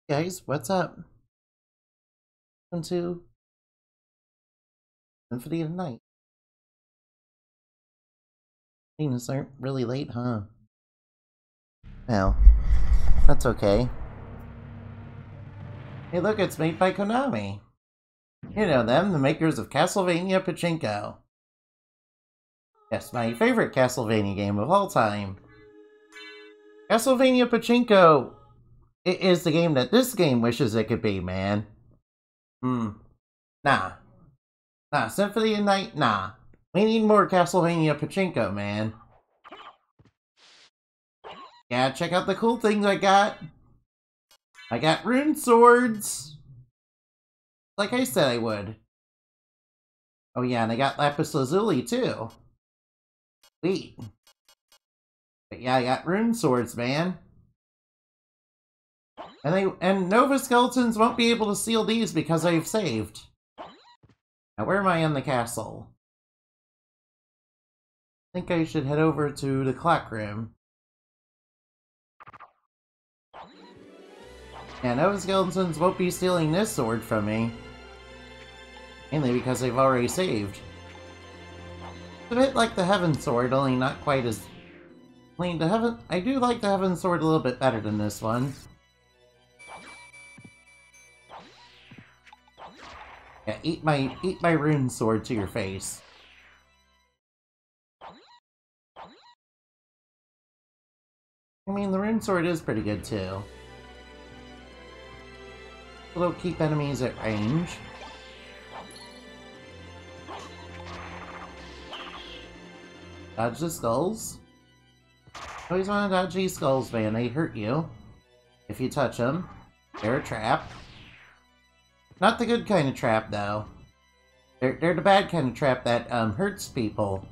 Guys, what's up? Welcome to Symphony of the Night. Things aren't really late, huh? Well, that's okay. Hey look, it's made by Konami. You know them, the makers of Castlevania Pachinko. Yes, my favorite Castlevania game of all time. Castlevania Pachinko is the game that this game wishes it could be, man. Nah. Nah, Symphony of the Night, nah. We need more Castlevania Pachinko, man. Yeah, check out the cool things I got. I got rune swords. Like I said I would. Oh yeah, and I got lapis lazuli too. Sweet. But yeah, I got rune swords, man. And Nova Skeletons won't be able to steal these because I've saved. Now where am I in the castle? I think I should head over to the clock room. Yeah, Nova Skeletons won't be stealing this sword from me. Mainly because they've already saved. It's a bit like the Heaven Sword, only not quite as... I do like the Heaven Sword a little bit better than this one. Yeah, eat my rune sword to your face. I mean, the rune sword is pretty good too. It'll keep enemies at range. Dodge the skulls. Always want to dodge these skulls, man. They hurt you. If you touch them, they're a trap. Not the good kind of trap, though. They're the bad kind of trap that hurts people.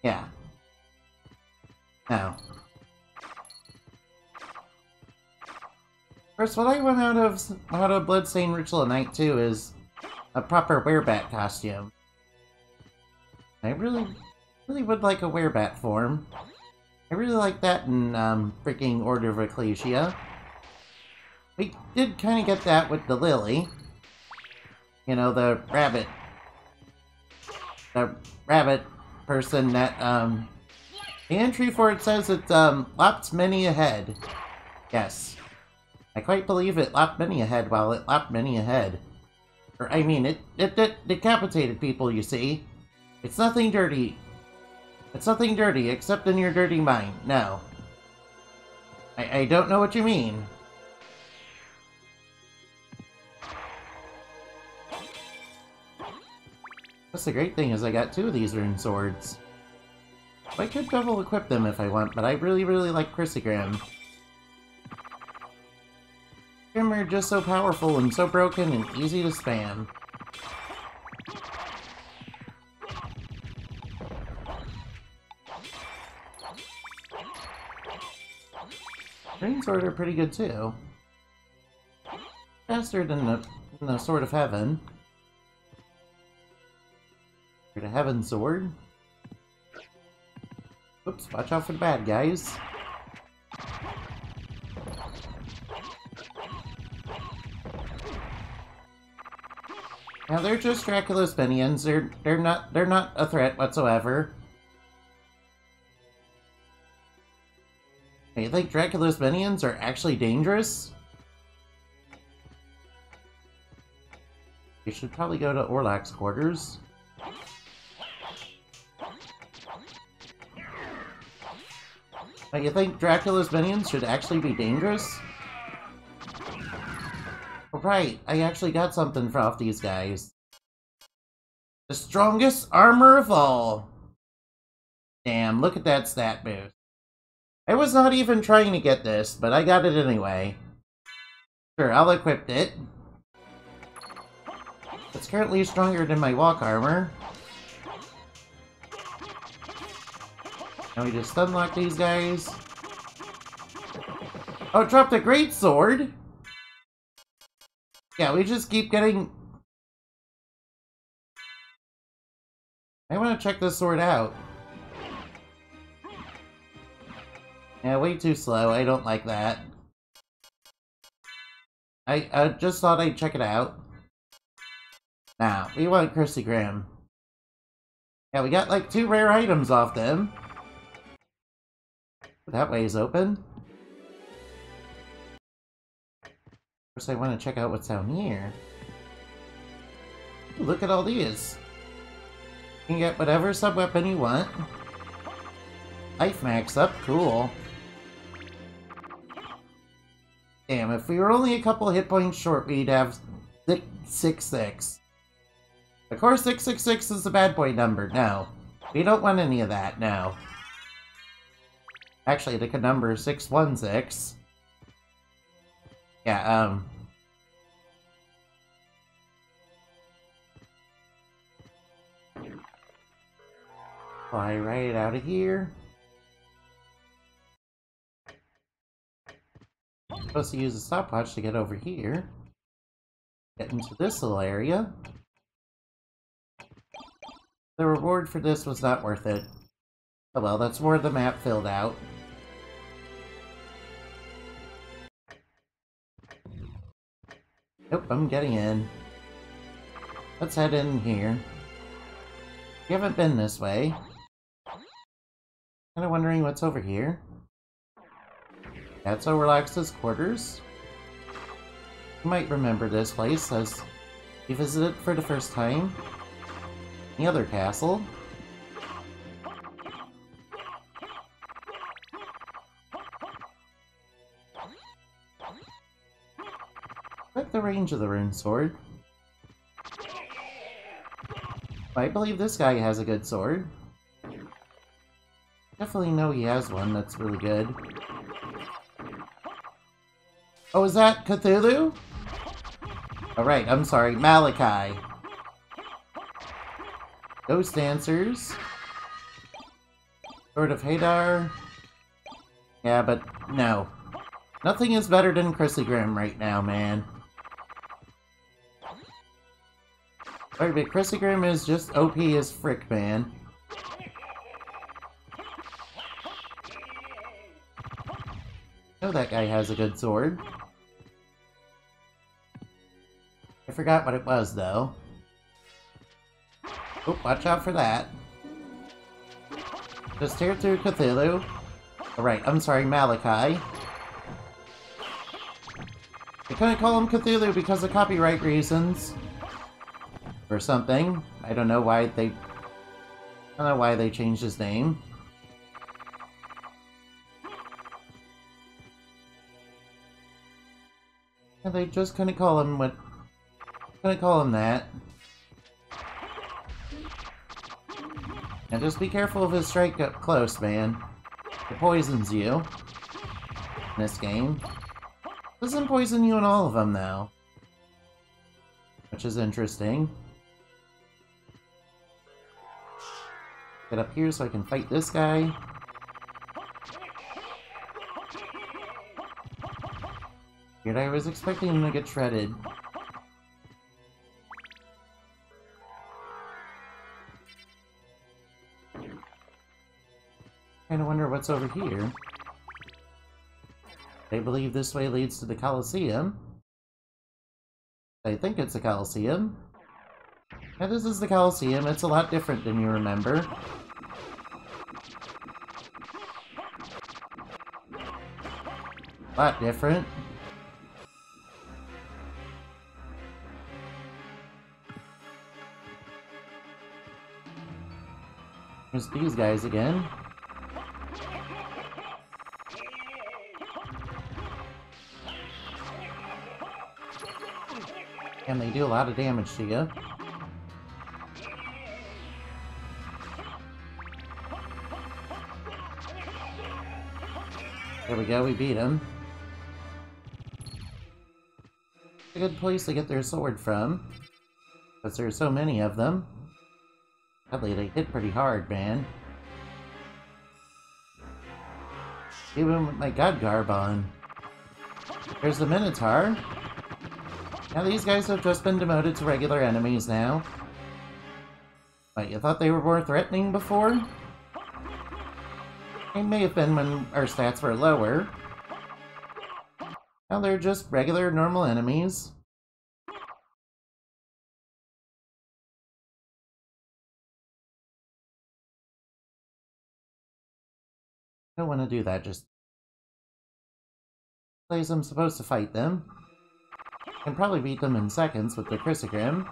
Yeah. Now. First, what I want out of Bloodstained Ritual of Night 2 is a proper werebat costume. I really would like a werebat form. I really like that in freaking Order of Ecclesia. We did kind of get that with the Lily. You know, the rabbit person that the entry for it says it lopped many a head. Yes. I quite believe it lopped many a head while it lopped many a head. Or, I mean, it decapitated people, you see. It's nothing dirty. It's nothing dirty, except in your dirty mind. No. I don't know what you mean. That's the great thing is I got 2 of these rune swords. I could double equip them if I want, but I really like Crisseagrim. Are just so powerful and so broken and easy to spam. Rune Sword are pretty good too. Faster than the Sword of Heaven. Or the Heaven Sword. Oops, watch out for the bad guys. Now they're just Dracula's minions. They're not a threat whatsoever. Hey, you think Dracula's minions are actually dangerous? You should probably go to Orlok's quarters. But you think Dracula's minions should actually be dangerous? Right, I actually got something off these guys. The strongest armor of all. Damn, look at that stat boost. I was not even trying to get this, but I got it anyway. Sure, I'll equip it. It's currently stronger than my walk armor. Now we just stunlock these guys. Oh, it dropped a great sword! Yeah, we just keep getting... I want to check this sword out. Yeah, way too slow. I don't like that. I just thought I'd check it out. Now, we want Crisseagrim. Yeah, we got like 2 rare items off them. That way is open. First I want to check out what's down here. Ooh, look at all these. You can get whatever sub-weapon you want. Life max up, cool. Damn, if we were only a couple hit points short, we'd have 666. Of course, 666 is the bad boy number. No. We don't want any of that, no. Actually, the number is 616. Yeah, fly right out of here. I'm supposed to use a stopwatch to get over here. Get into this little area. The reward for this was not worth it. Oh well, that's more of the map filled out. Nope, I'm getting in. Let's head in here. We haven't been this way. Kinda wondering what's over here. That's Overlox's quarters. You might remember this place as you visited for the first time. The other castle. I like the range of the rune sword. I believe this guy has a good sword. Definitely know he has one that's really good. Oh, is that Cthulhu? Oh, right, I'm sorry, Malachi. Ghost Dancers. Sword of Hadar. Yeah, but no. Nothing is better than Crisseagrim right now, man. Sorry, but Crisseagrim is just OP as frick, man. I know that guy has a good sword. I forgot what it was, though. Oh, watch out for that. Just tear through Cthulhu. Alright, I'm sorry, Malachi. I couldn't call him Cthulhu because of copyright reasons. Or something. I don't know why they changed his name. And they just couldn't call him that. And just be careful of his strike up close, man. It poisons you. In this game. It doesn't poison you in all of them, though. Which is interesting. Get up here so I can fight this guy. Weird, I was expecting him to get shredded. Kinda wonder what's over here. I believe this way leads to the Colosseum. I think it's the Colosseum. Yeah, this is the Colosseum. It's a lot different than you remember. A lot different. There's these guys again. And they do a lot of damage to you. There we go, we beat him. It's a good place to get their sword from. Because there's so many of them. Sadly, they hit pretty hard, man. Even with my god garb on. There's the Minotaur. Now these guys have just been demoted to regular enemies now. But you thought they were more threatening before? They may have been when our stats were lower. Now they're just regular, normal enemies. I don't want to do that, just... Place I'm supposed to fight them. I can probably beat them in seconds with the Crisseagrim.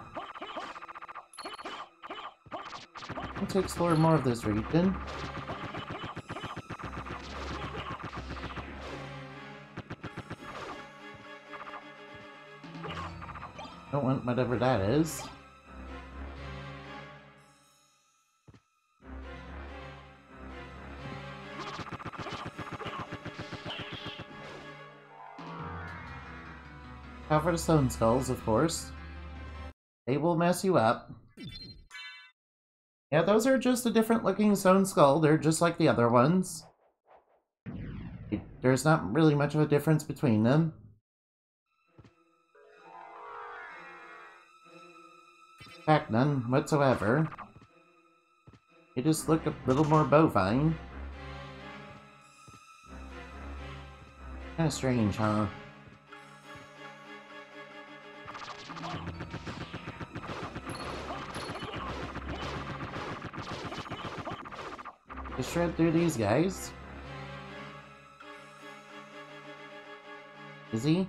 Let's explore more of this region. Don't want whatever that is. Now for the stone skulls, of course. They will mess you up. Yeah, those are just a different looking stone skull. They're just like the other ones. There's not really much of a difference between them. In fact, none whatsoever. They just look a little more bovine. Kinda strange, huh? Just shred through these guys. Is he?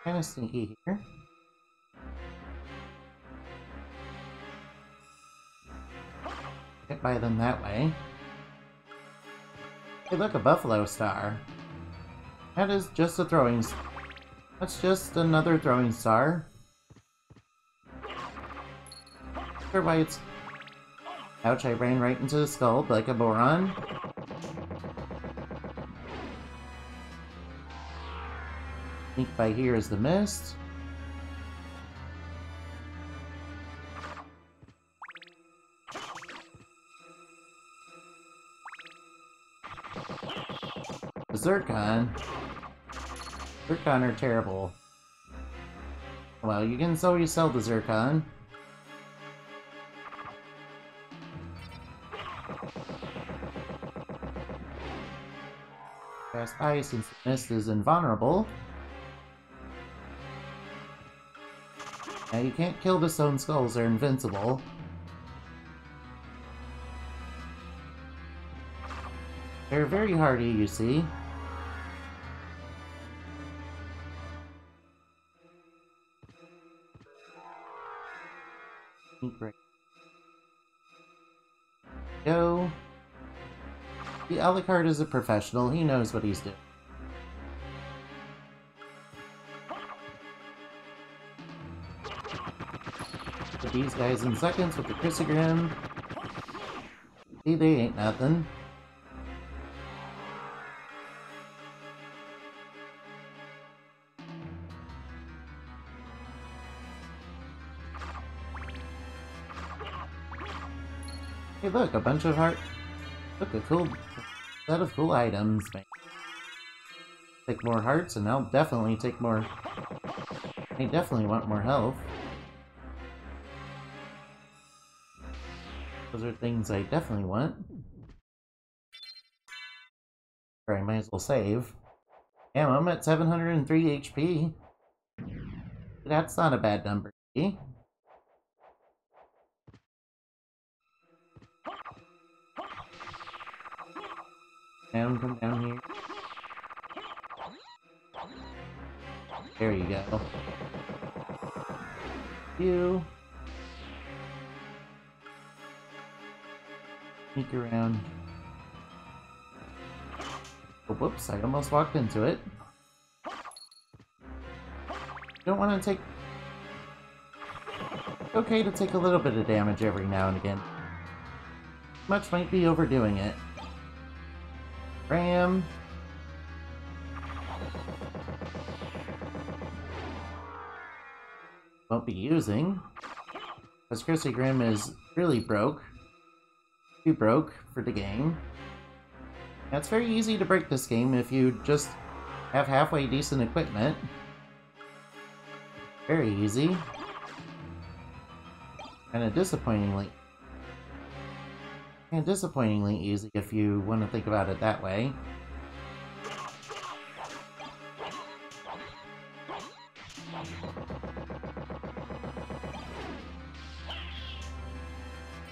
Kinda sneaky here. Get by them that way. Hey, look, a buffalo star. That is just a throwing... That's just another throwing star. Not sure why it's... Ouch, I ran right into the skull like a moron. Sneak by here is the mist. Zircon. Zircon are terrible. Well, you can always sell the Zircon. Pass by since the mist is invulnerable. Now you can't kill the stone skulls, they're invincible. They're very hardy, you see. Great. Go. The Alucard is a professional, he knows what he's doing. Put these guys in seconds with the Crisseagrim. See, they ain't nothing. Hey look, a bunch of heart... Look, a cool set of cool items. Take more hearts and I'll definitely take more... I definitely want more health. Those are things I definitely want. Or I might as well save. Damn, I'm at 703 HP. That's not a bad number, see? Come down here. There you go. You. Sneak around. Oh, whoops, I almost walked into it. Don't want to take... Okay to take a little bit of damage every now and again. Much might be overdoing it. Ram. Won't be using. Because Crisseagrim is really broke. Too broke for the game. Now, it's very easy to break this game if you just have halfway decent equipment. Very easy. Kinda disappointingly easy if you want to think about it that way.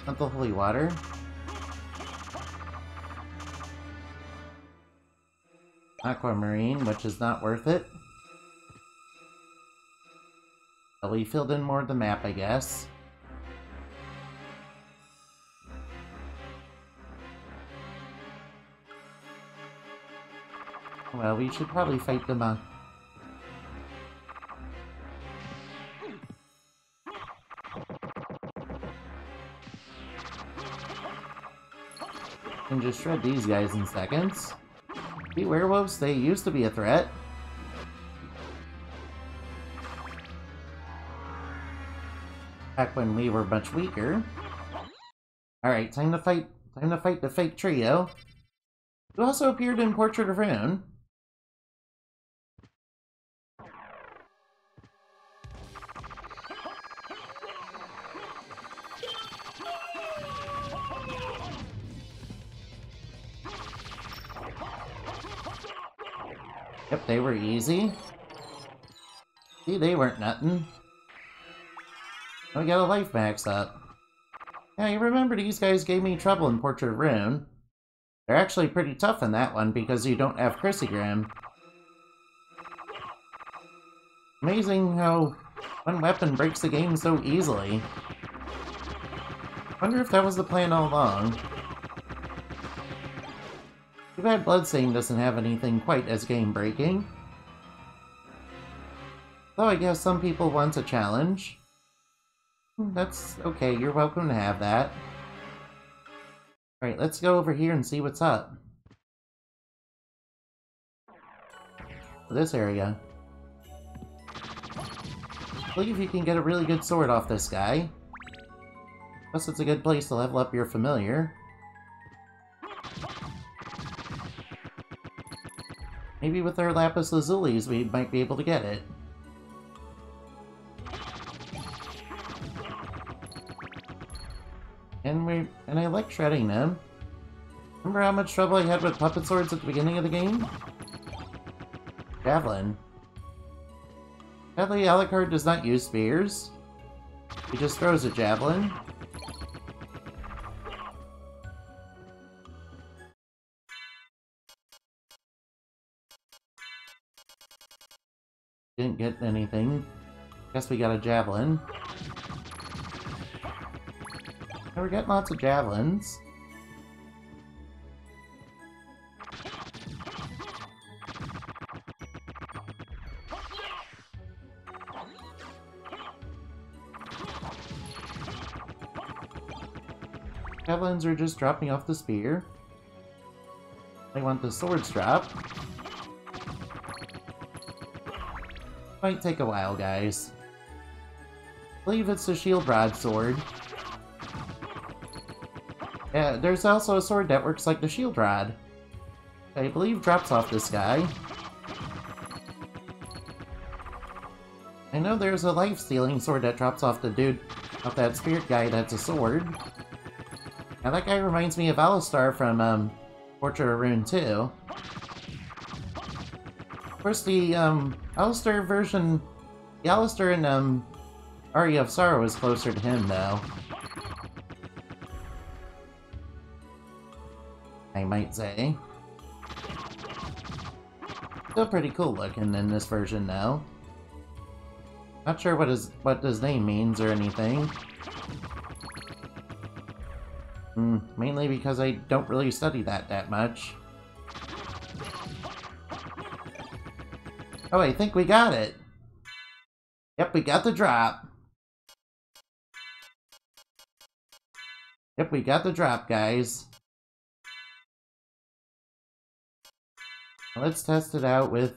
Not the holy water. Aquamarine, which is not worth it. But we filled in more of the map, I guess. Well, we should probably fight them on. And just shred these guys in seconds. The werewolves, they used to be a threat. Back when we were much weaker. Alright, time to fight the fake trio. Who also appeared in Portrait of Ruin. Yep, they were easy. See, they weren't nothing. We got a life max up. Yeah, you remember these guys gave me trouble in Portrait of Ruin. They're actually pretty tough in that one because you don't have Crisseagrim. Amazing how one weapon breaks the game so easily. Wonder if that was the plan all along. Too bad Bloodstain doesn't have anything quite as game-breaking. Though I guess some people want a challenge. That's okay, you're welcome to have that. Alright, let's go over here and see what's up. This area. I believe you can get a really good sword off this guy. Plus it's a good place to level up your familiar. Maybe with our Lapis Lazulis we might be able to get it. And I like shredding them. Remember how much trouble I had with puppet swords at the beginning of the game? Javelin. Sadly, Alucard does not use spears. He just throws a javelin. Didn't get anything. Guess we got a javelin. We're getting lots of javelins. Javelins are just dropping off the spear. I want the swords drop. Might take a while, guys. I believe it's the shield broadsword. Yeah, there's also a sword that works like the shield rod. I believe drops off this guy. I know there's a life-stealing sword that drops off the dude, off that spirit guy that's a sword. Now that guy reminds me of Alistar from, Portrait of Ruin 2. Of course, the, Alistar version... The Alistar in, Aria of Sorrow is closer to him, though. I might say. Still pretty cool looking in this version, though. Not sure what his name means or anything. Mainly because I don't really study that much. Oh, I think we got it! Yep, we got the drop! Yep, we got the drop, guys. Let's test it out with...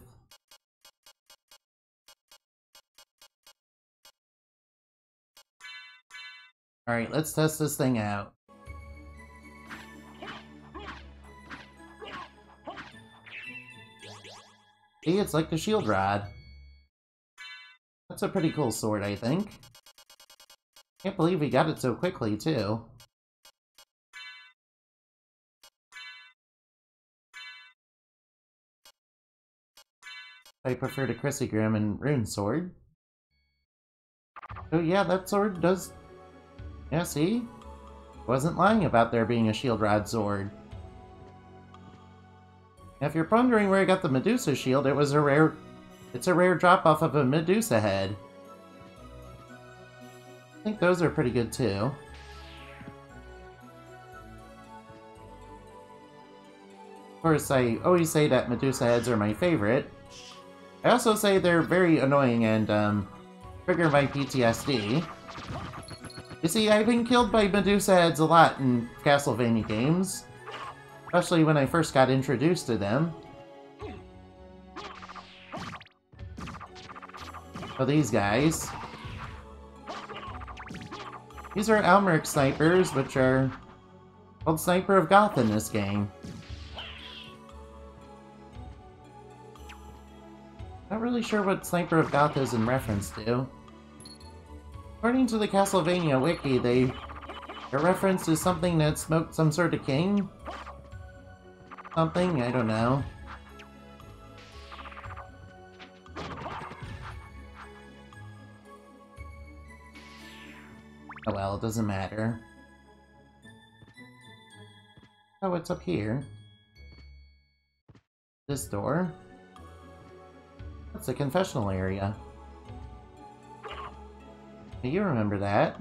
Alright, let's test this thing out. See, it's like the shield rod. That's a pretty cool sword, I think. Can't believe we got it so quickly, too. I prefer the Crisseagrim and Rune Sword. Oh yeah, that sword does... Yeah, see? Wasn't lying about there being a shield rod sword. Now, if you're wondering where I got the Medusa shield, it was a rare... It's a rare drop-off of a Medusa head. I think those are pretty good, too. Of course, I always say that Medusa heads are my favorite. I also say they're very annoying and, trigger my PTSD. You see, I've been killed by Medusa heads a lot in Castlevania games. Especially when I first got introduced to them. So these guys. These are Almeric snipers, which are called Sniper of Goth in this game. Not really sure what Sniper of Goth is in reference to. According to the Castlevania wiki, their reference is something that smoked some sort of king? Something? I don't know. Oh well, it doesn't matter. Oh, what's up here? This door? That's a confessional area. You remember that.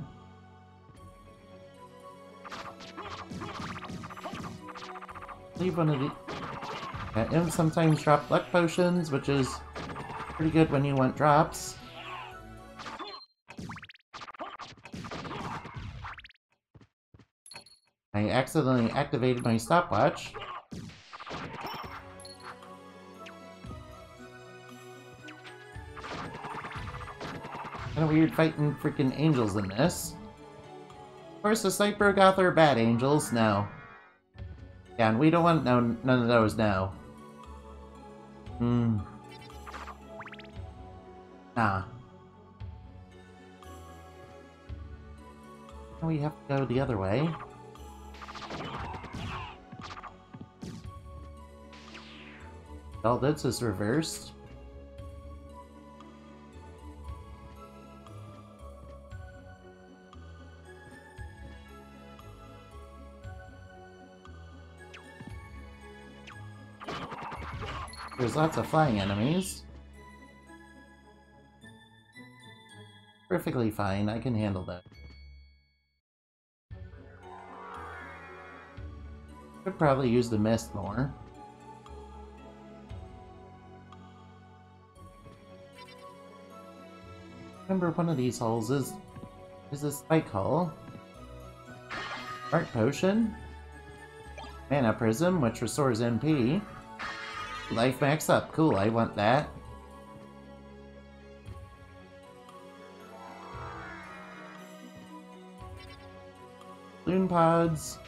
Leave one of the... imps sometimes drop luck potions, which is pretty good when you want drops. I accidentally activated my stopwatch. Kinda weird fighting freaking angels in this. Of course, the Sniper Goth are bad angels. No. Yeah, and we don't want none of those now. Nah. We have to go the other way. All this is reversed. There's lots of flying enemies. Perfectly fine, I can handle that. Could probably use the mist more. Remember, one of these holes is a spike hole. Art potion. Mana prism, which restores MP. Life max up. Cool, I want that. Balloon pods.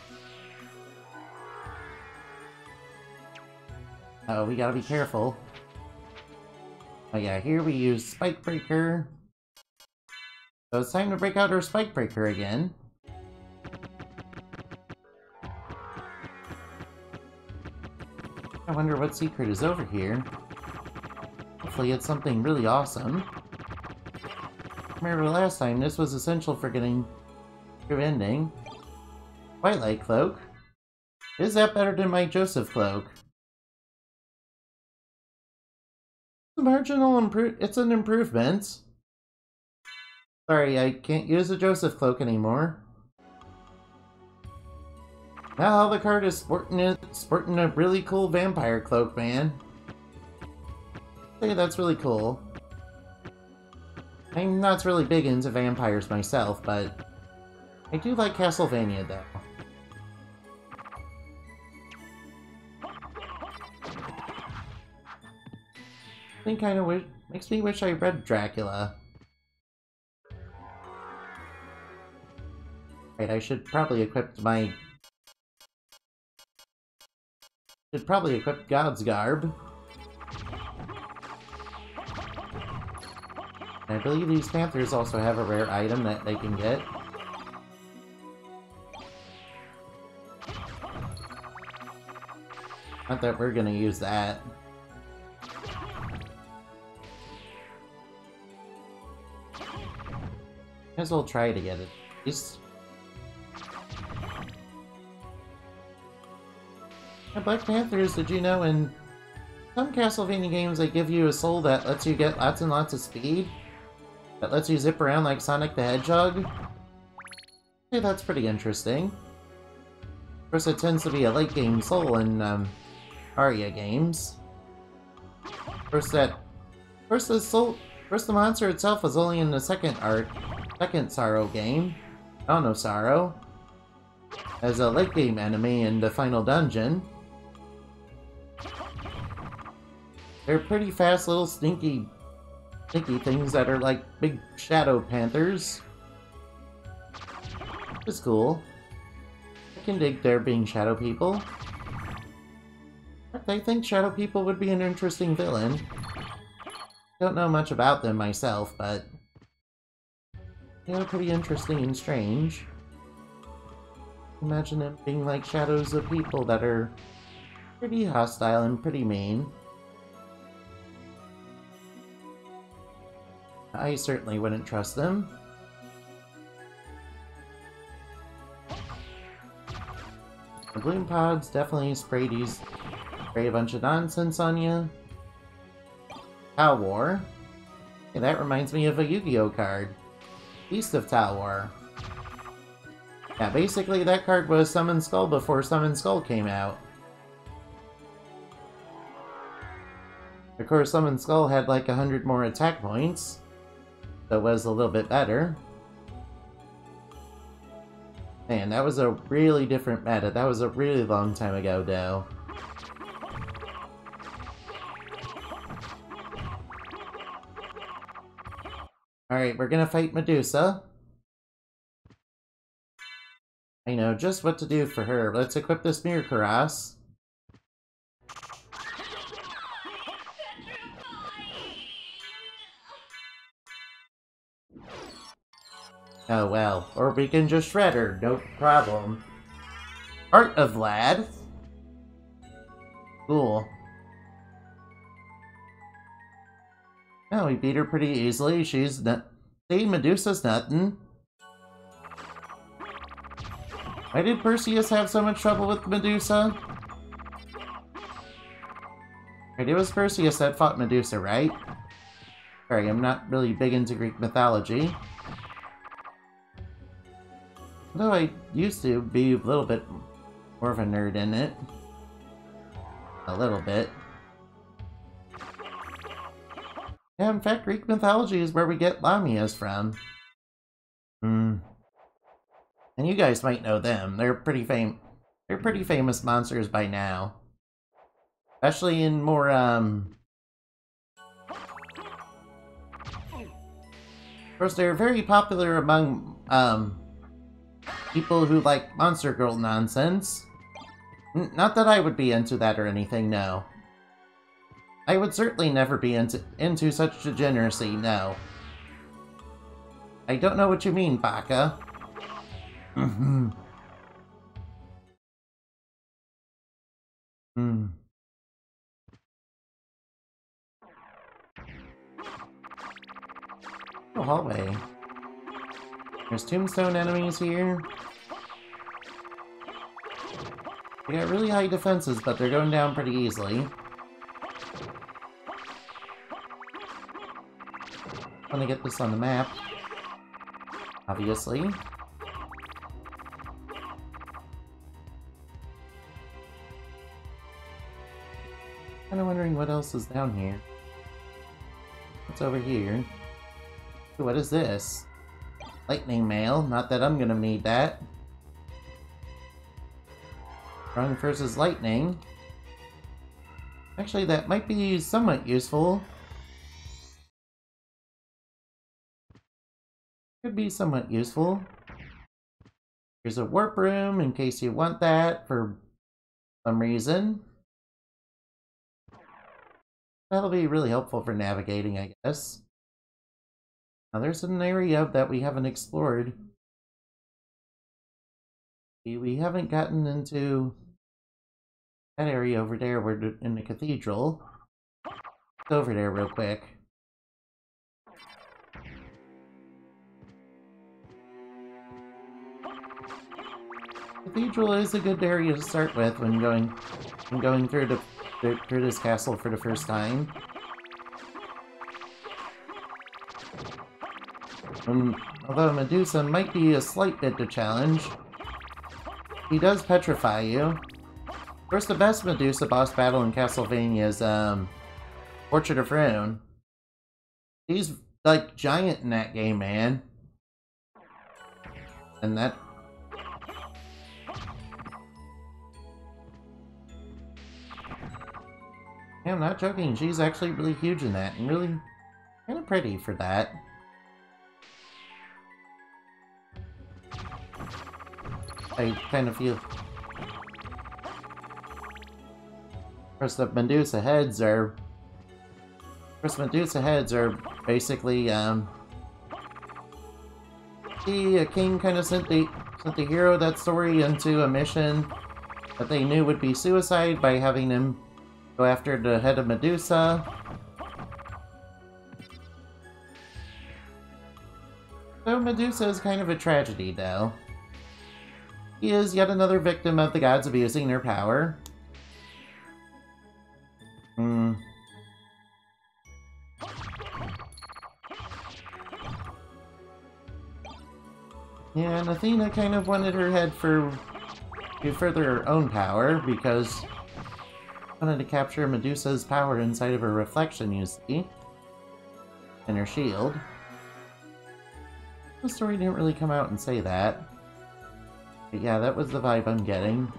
Oh, we gotta be careful. Oh yeah, here we use Spike Breaker. So it's time to break out our Spike Breaker again. I wonder what secret is over here. Hopefully it's something really awesome. Remember last time, this was essential for getting through ending. Twilight Cloak. Is that better than my Joseph Cloak? It's an improvement. Sorry, I can't use a Joseph Cloak anymore. Now Alucard is sporting a really cool vampire cloak, man. I think that's really cool. I'm not really big into vampires myself, but I do like Castlevania, though. I think kind of makes me wish I read Dracula. Right, I should probably equip God's Garb. I believe these panthers also have a rare item that they can get. Not that we're gonna use that. Might as well try to get it. At least. Black Panthers, did you know in some Castlevania games they give you a soul that lets you get lots and lots of speed? That lets you zip around like Sonic the Hedgehog? Hey, that's pretty interesting. Of course, it tends to be a late game soul in Aria games. First, the monster itself was only in the second Sorrow game, Dawn of Sorrow, as a late game enemy in the final dungeon. They're pretty fast little sneaky things that are like big shadow panthers. It's cool. I can dig there being shadow people. I think shadow people would be an interesting villain. Don't know much about them myself, but they're pretty interesting and strange. Imagine them being like shadows of people that are pretty hostile and pretty mean. I certainly wouldn't trust them. The bloom pods definitely spray a bunch of nonsense on you. Tau War. Hey, that reminds me of a Yu-Gi-Oh card. Beast of Tau War. Yeah, basically that card was Summon Skull before Summon Skull came out. Of course, Summon Skull had like 100 more attack points. So it was a little bit better. Man, that was a really different meta. That was a really long time ago, though. Alright, we're gonna fight Medusa. I know just what to do for her. Let's equip this Mirror Cuirass. Oh well, or we can just shred her, no problem. Heart of Vlad. Cool. Oh, we beat her pretty easily. She's not. See, Medusa's nothing. Why did Perseus have so much trouble with Medusa? Right, it was Perseus that fought Medusa, right? Sorry, I'm not really big into Greek mythology. Though I used to be a little bit more of a nerd in it. A little bit. Yeah, in fact, Greek mythology is where we get Lamias from. And you guys might know them. They're pretty famous monsters by now. Especially in more, Of course, they're very popular among, people who like Monster Girl nonsense. Not that I would be into that or anything, no. I would certainly never be into such degeneracy, no. I don't know what you mean, Baka. Oh, hallway. There's tombstone enemies here. They got really high defenses, but they're going down pretty easily. I want to get this on the map. Obviously. Kinda wondering what else is down here. What's over here? Ooh, what is this? Lightning mail. Not that I'm gonna need that. Run versus lightning. Actually, that might be somewhat useful. Could be somewhat useful. Here's a warp room in case you want that for some reason. That'll be really helpful for navigating, I guess. Now there's an area that we haven't explored. We haven't gotten into that area over there. We're in the cathedral. Go over there real quick. Cathedral is a good area to start with when going through this castle for the first time. Although Medusa might be a slight bit to challenge, he does petrify you. Of course, the best Medusa boss battle in Castlevania is Portrait of Ruin. He's like giant in that game, man. And that... Yeah, I'm not joking, she's actually really huge in that, and really kind of pretty for that. I kind of feel... Of course, the Medusa Heads are... basically, the king kind of sent the hero of that story into a mission that they knew would be suicide by having him go after the head of Medusa. So Medusa is kind of a tragedy, though. He is yet another victim of the gods abusing their power. Yeah, and Athena kind of wanted her head to further her own power, because she wanted to capture Medusa's power inside of her reflection, you see, and her shield. The story didn't really come out and say that. But yeah, that was the vibe I'm getting.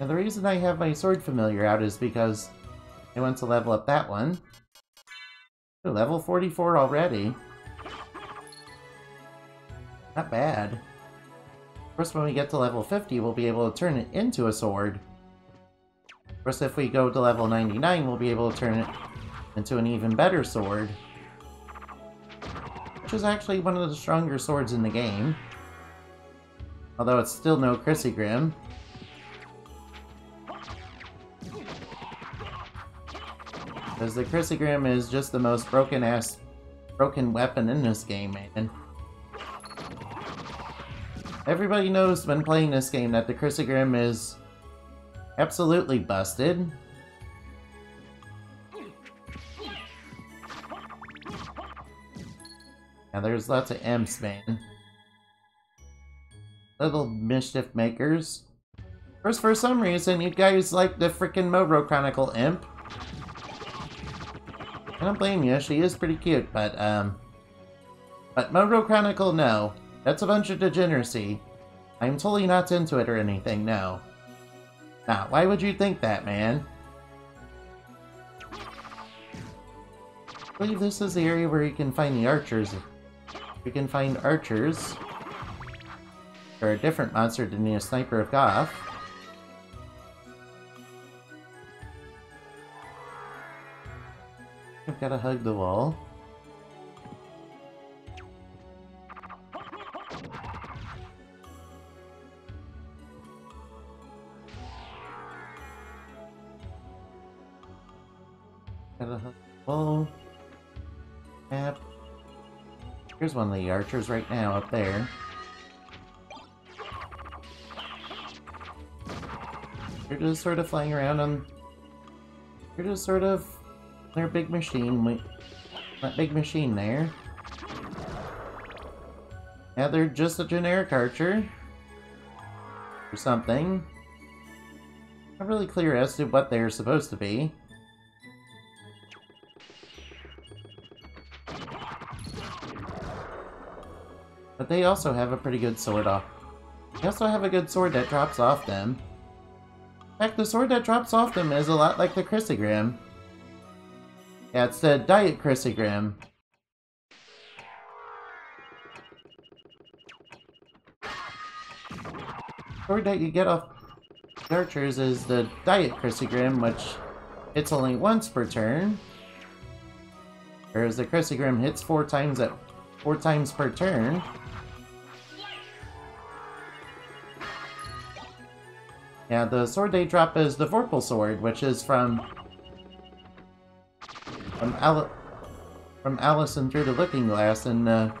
And the reason I have my sword familiar out is because I want to level up that one. Ooh, level 44 already. Not bad. Of course, when we get to level 50, we'll be able to turn it into a sword. Of course, if we go to level 99, we'll be able to turn it into an even better sword. Which is actually one of the stronger swords in the game. Although it's still no Crisseagrim. Because the Crisseagrim is just the most broken weapon in this game, man. Everybody knows when playing this game that the Crisseagrim is absolutely busted. Now there's lots of imps, man. Little mischief makers. First, for some reason, you guys like the frickin' Moro Chronicle imp. I don't blame you, she is pretty cute, but Moro Chronicle, no. That's a bunch of degeneracy. I'm totally not into it or anything, no. Nah, why would you think that, man? I believe this is the area where you can find the archers. You can find archers. Or a different monster than the Sniper of Goth. I've gotta hug the wall. Gotta hug the wall. Yep. Here's one of the archers right now up there. They're just sort of flying around on... They're just sort of... Their big machine... That big machine there. Yeah, they're just a generic archer. Or something. Not really clear as to what they're supposed to be. But they also have a pretty good sword off. They also have a good sword that drops off them. In fact, the sword that drops off them is a lot like the Crisseagrim. Yeah, it's the Diet Crisseagrim. The sword that you get off the archers is the Diet Crisseagrim, which hits only once per turn, whereas the Crisseagrim hits 4 times per turn. Yeah, the sword they drop is the Vorpal Sword, which is from Allison Through the Looking Glass in the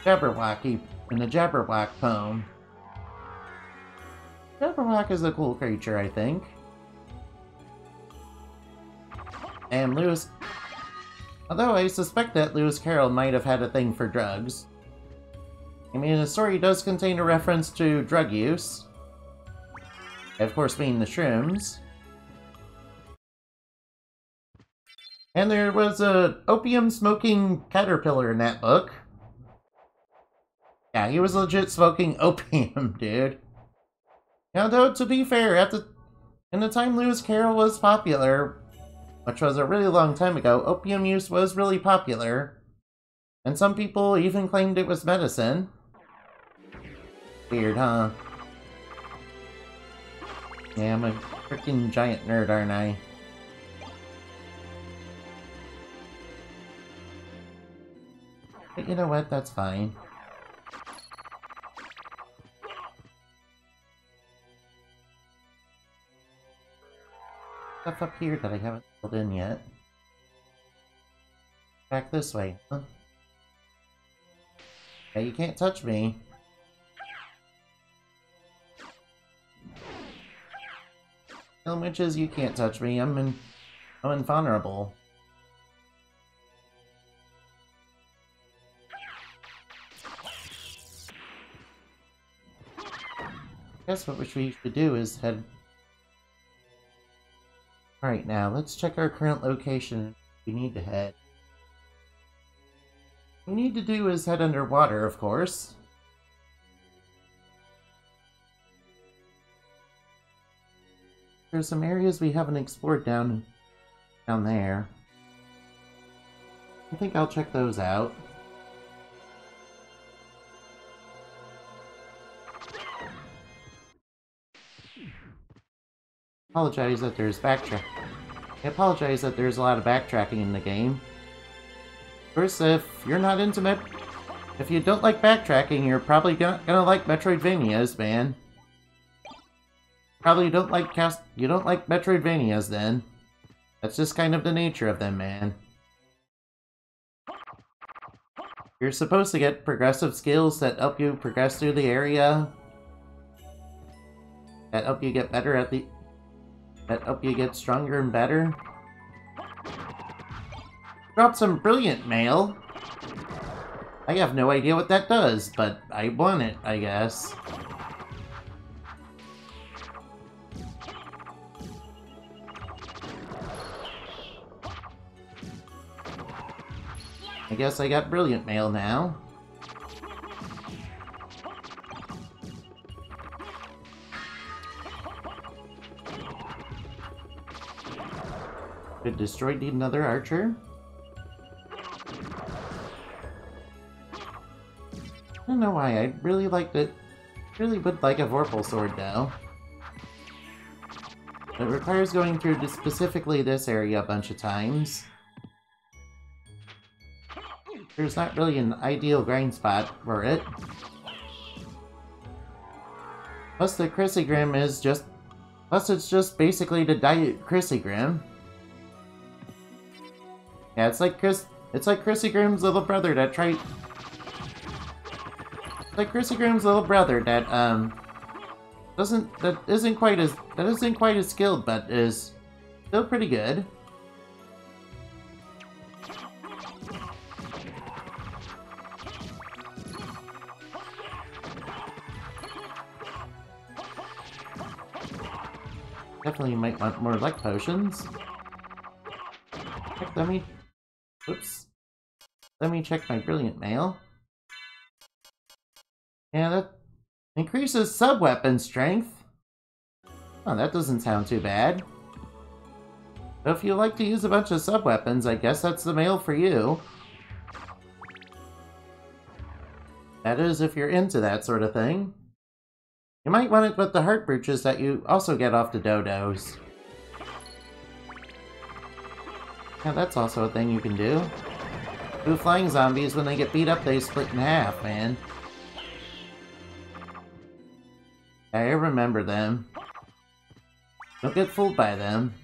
Jabberwock poem. Jabberwock is a cool creature, I think. And Lewis... Although I suspect that Lewis Carroll might have had a thing for drugs. I mean, the story does contain a reference to drug use. Of course, being the shrooms. And there was a opium-smoking caterpillar in that book. Yeah, he was legit smoking opium, dude. Now, though, to be fair, in the time Lewis Carroll was popular, which was a really long time ago, opium use was really popular. And some people even claimed it was medicine. Weird, huh? Yeah, I'm a freaking giant nerd, aren't I? But you know what? That's fine. Stuff up here that I haven't filled in yet. Back this way, huh? Yeah, you can't touch me. Witches, you can't touch me. I'm invulnerable. Guess what we should do is head... Alright, now, let's check our current location. We need to head. What we need to do is head underwater, of course. There's some areas we haven't explored down there. I think I'll check those out. I apologize that there's a lot of backtracking in the game. First, if you're not into if you don't like backtracking, you're probably gonna like Metroidvanias, man. Probably don't like you don't like Metroidvanias then. That's just kind of the nature of them, man. You're supposed to get progressive skills that help you progress through the area. That help you get better at that help you get stronger and better. Drop some brilliant mail. I have no idea what that does, but I want it, I guess. I guess I got brilliant mail now. Could destroy another archer. I don't know why, I really liked it. Really would like a Vorpal Sword though. It requires going through specifically this area a bunch of times. There's not really an ideal grind spot for it. Plus the Crisseagrim is just... Plus it's just basically the diet Crisseagrim. Yeah, it's like Crisseagrim's little brother that tried... It's like Crisseagrim's little brother that, that isn't quite as skilled, but is still pretty good. Definitely might want more luck potions. Let me check my brilliant mail. Yeah, that increases sub-weapon strength. Oh, that doesn't sound too bad. So if you like to use a bunch of sub-weapons, I guess that's the mail for you. That is, if you're into that sort of thing. You might want it with the heart brooches that you also get off the dodos. Yeah, that's also a thing you can do. Do flying zombies, when they get beat up, they split in half, man. I remember them. Don't get fooled by them.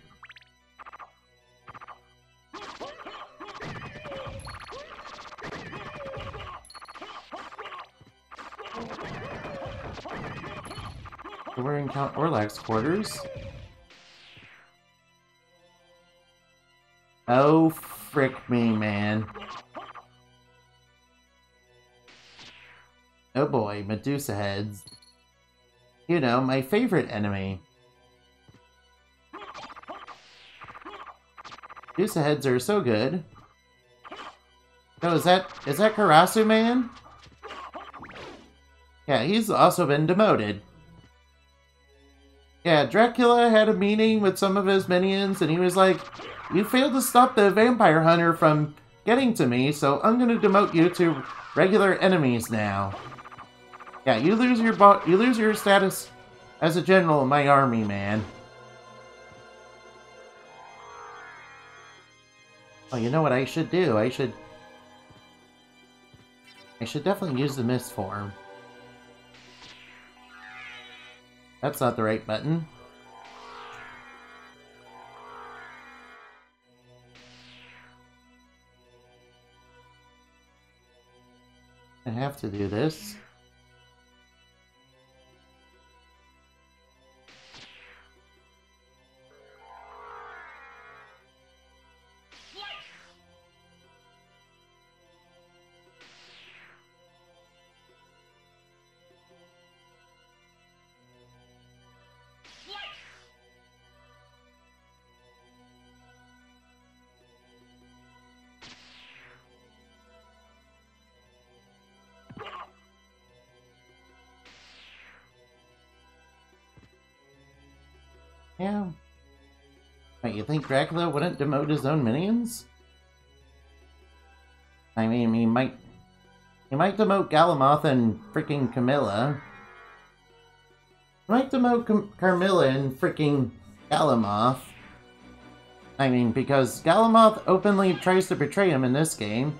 We're in Count Orlok's quarters. Oh, frick me, man. Oh boy, Medusa Heads. You know, my favorite enemy. Medusa Heads are so good. Oh, is that Karasu, man? Yeah, he's also been demoted. Yeah, Dracula had a meeting with some of his minions, and he was like, "You failed to stop the vampire hunter from getting to me, so I'm gonna demote you to regular enemies now." Yeah, you lose your status as a general in my army, man. Oh, you know what I should do? I should definitely use the mist form. That's not the right button. I have to do this. Yeah. Wait, you think Dracula wouldn't demote his own minions? I mean, he might demote Galamoth and freaking Camilla. He might demote Carmilla and freaking Galamoth. I mean, because Galamoth openly tries to betray him in this game.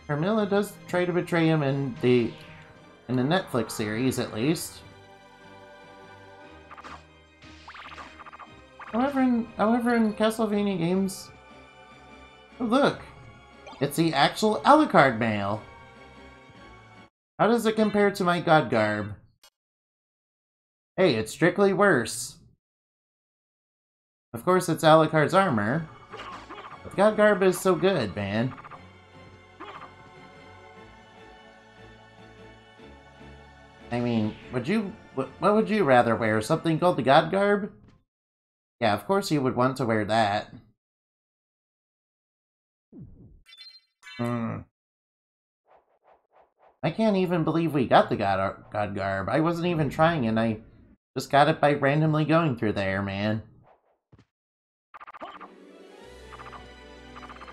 Carmilla does try to betray him in the Netflix series, at least. However, in Castlevania games... Oh, look! It's the actual Alucard mail! How does it compare to my god garb? Hey, it's strictly worse. Of course, it's Alucard's armor. But god garb is so good, man. I mean, what would you rather wear? Something called the god garb? Yeah, of course you would want to wear that. I can't even believe we got the god garb. I wasn't even trying, and I just got it by randomly going through there, man.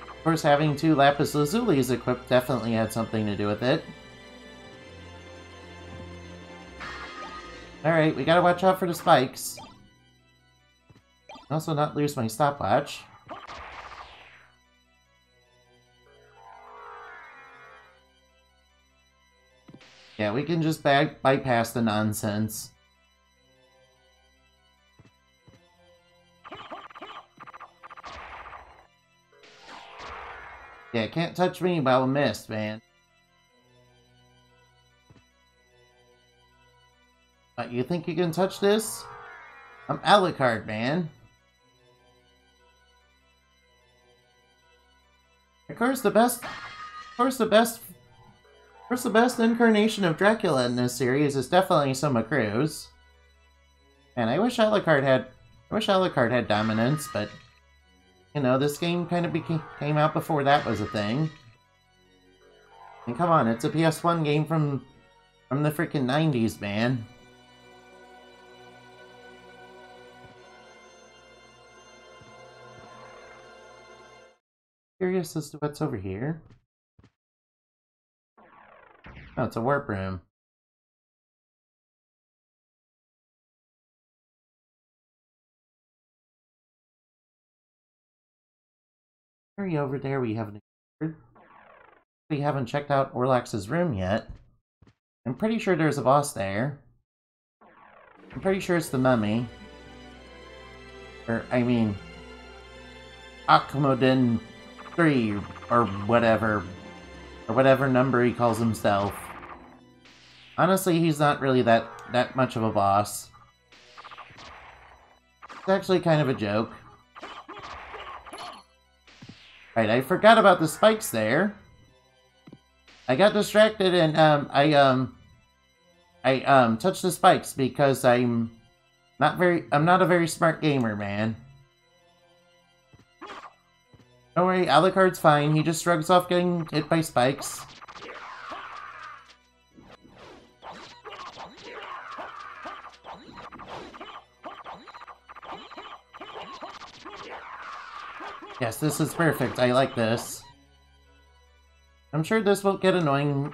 Of course, having 2 Lapis Lazulis equipped definitely had something to do with it. Alright, we gotta watch out for the spikes. Also not lose my stopwatch. Yeah, we can just bypass the nonsense. Yeah, can't touch me while mist, man. What, you think you can touch this? I'm Alucard, man. Of course, the best incarnation of Dracula in this series is definitely Soma Cruz. And I wish Alucard had dominance, but you know, this game kind of came out before that was a thing. And come on, it's a PS1 game from the freaking 90s, man. Curious as to what's over here. Oh, it's a warp room. Hurry over there, we haven't checked out Orlax's room yet. I'm pretty sure there's a boss there. I'm pretty sure it's the mummy. Or, I mean... Akmodin 3, or whatever. Or whatever number he calls himself. Honestly, he's not really that much of a boss. It's actually kind of a joke. Right, I forgot about the spikes there. I got distracted and I touched the spikes because I'm not a very smart gamer, man. Don't worry, Alucard's fine. He just shrugs off getting hit by spikes. Yes, this is perfect. I like this. I'm sure this won't get annoying.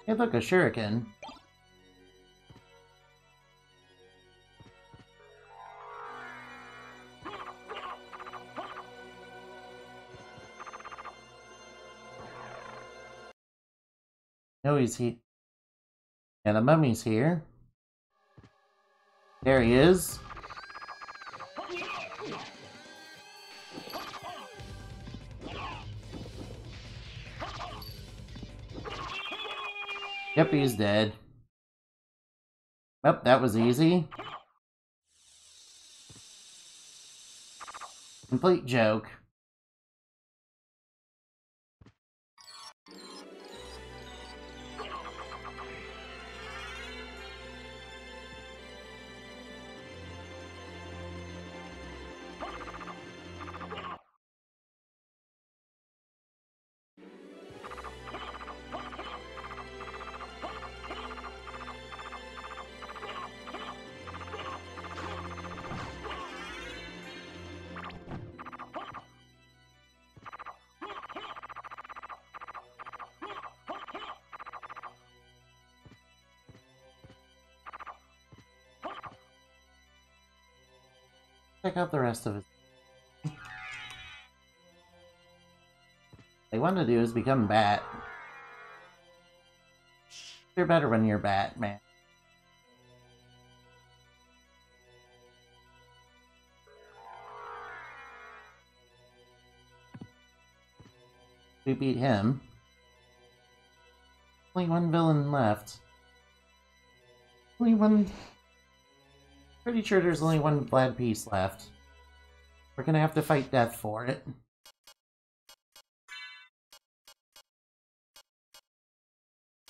Hey, look, a shuriken. No, he's here. And the mummy's here. There he is. Yep, he's dead. Yep, that was easy. Complete joke. Check out the rest of it. What they want to do is become Bat. You're better when you're Batman. We beat him. Only one villain left. Only one... Pretty sure there's only one glad piece left. We're gonna have to fight death for it.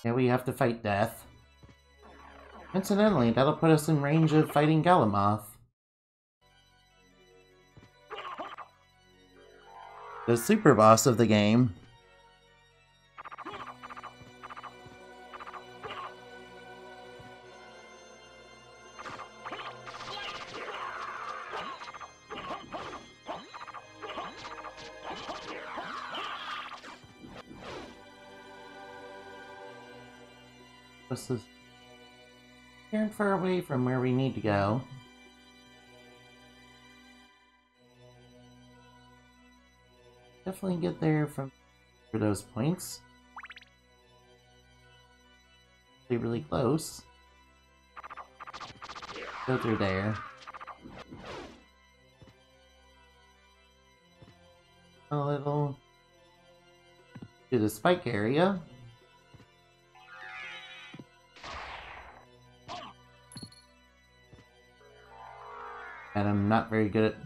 Yeah, we have to fight death. Incidentally, that'll put us in range of fighting Galamoth. The super boss of the game. This is very far away from where we need to go. Definitely get there from those points. Be really close. Go through there. A little to the spike area. And I'm not very good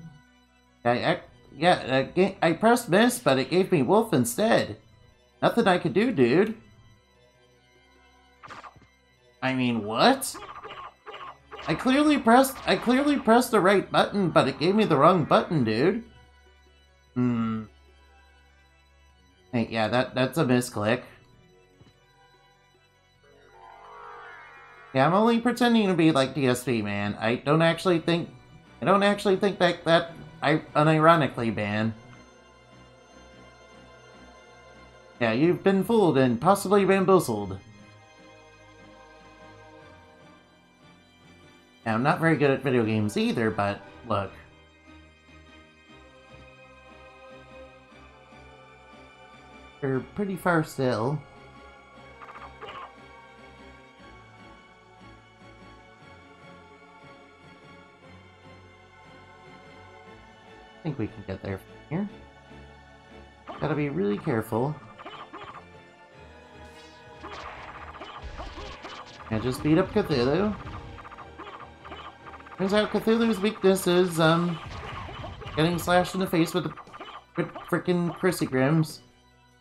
at... I pressed miss, but it gave me wolf instead. Nothing I could do, dude. I mean, what? I clearly pressed the right button, but it gave me the wrong button, dude. Hey, yeah, that's a misclick. Yeah, I'm only pretending to be like DSP, man. I don't actually think that unironically, man. Yeah, you've been fooled and possibly bamboozled. Now, I'm not very good at video games either, but look. We're pretty far still. I think we can get there from here. Gotta be really careful. And just beat up Cthulhu. Turns out Cthulhu's weakness is, getting slashed in the face with frickin' Crisseagrims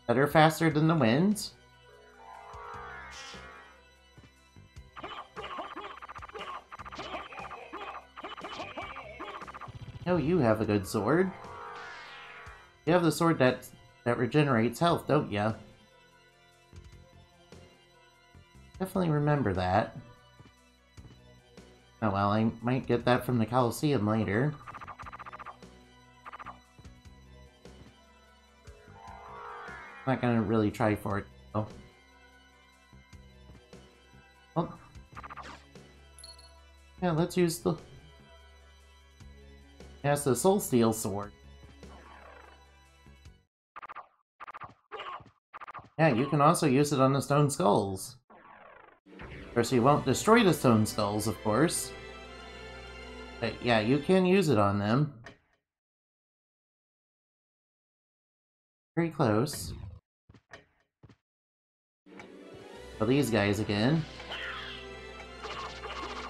that are faster than the wind. Oh, you have a good sword. You have the sword that regenerates health, don't ya? Definitely remember that. Oh well, I might get that from the Colosseum later. I'm not gonna really try for it, though. Well, yeah, let's use the... That's the Soul Steel Sword. Yeah, you can also use it on the Stone Skulls. Of course, you won't destroy the Stone Skulls, of course. But yeah, you can use it on them. Very close. So these guys again.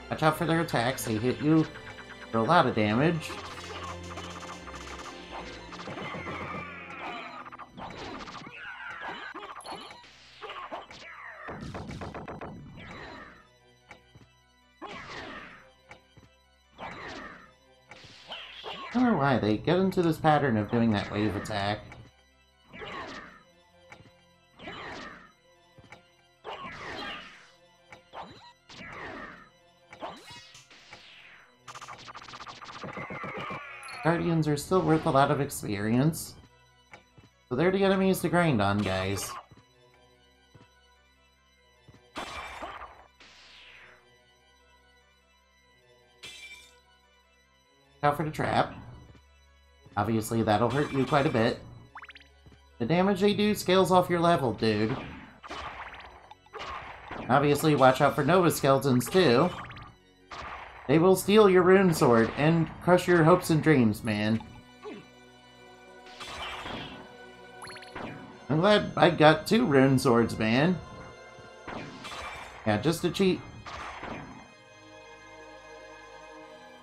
Watch out for their attacks, they hit you for a lot of damage. I don't know why, they get into this pattern of doing that wave attack. Guardians are still worth a lot of experience. So they're the enemies to grind on, guys. Out for the trap. Obviously, that'll hurt you quite a bit. The damage they do scales off your level, dude. Obviously, watch out for Nova Skeletons, too. They will steal your rune sword and crush your hopes and dreams, man. I'm glad I got 2 rune swords, man. Yeah, just to cheat.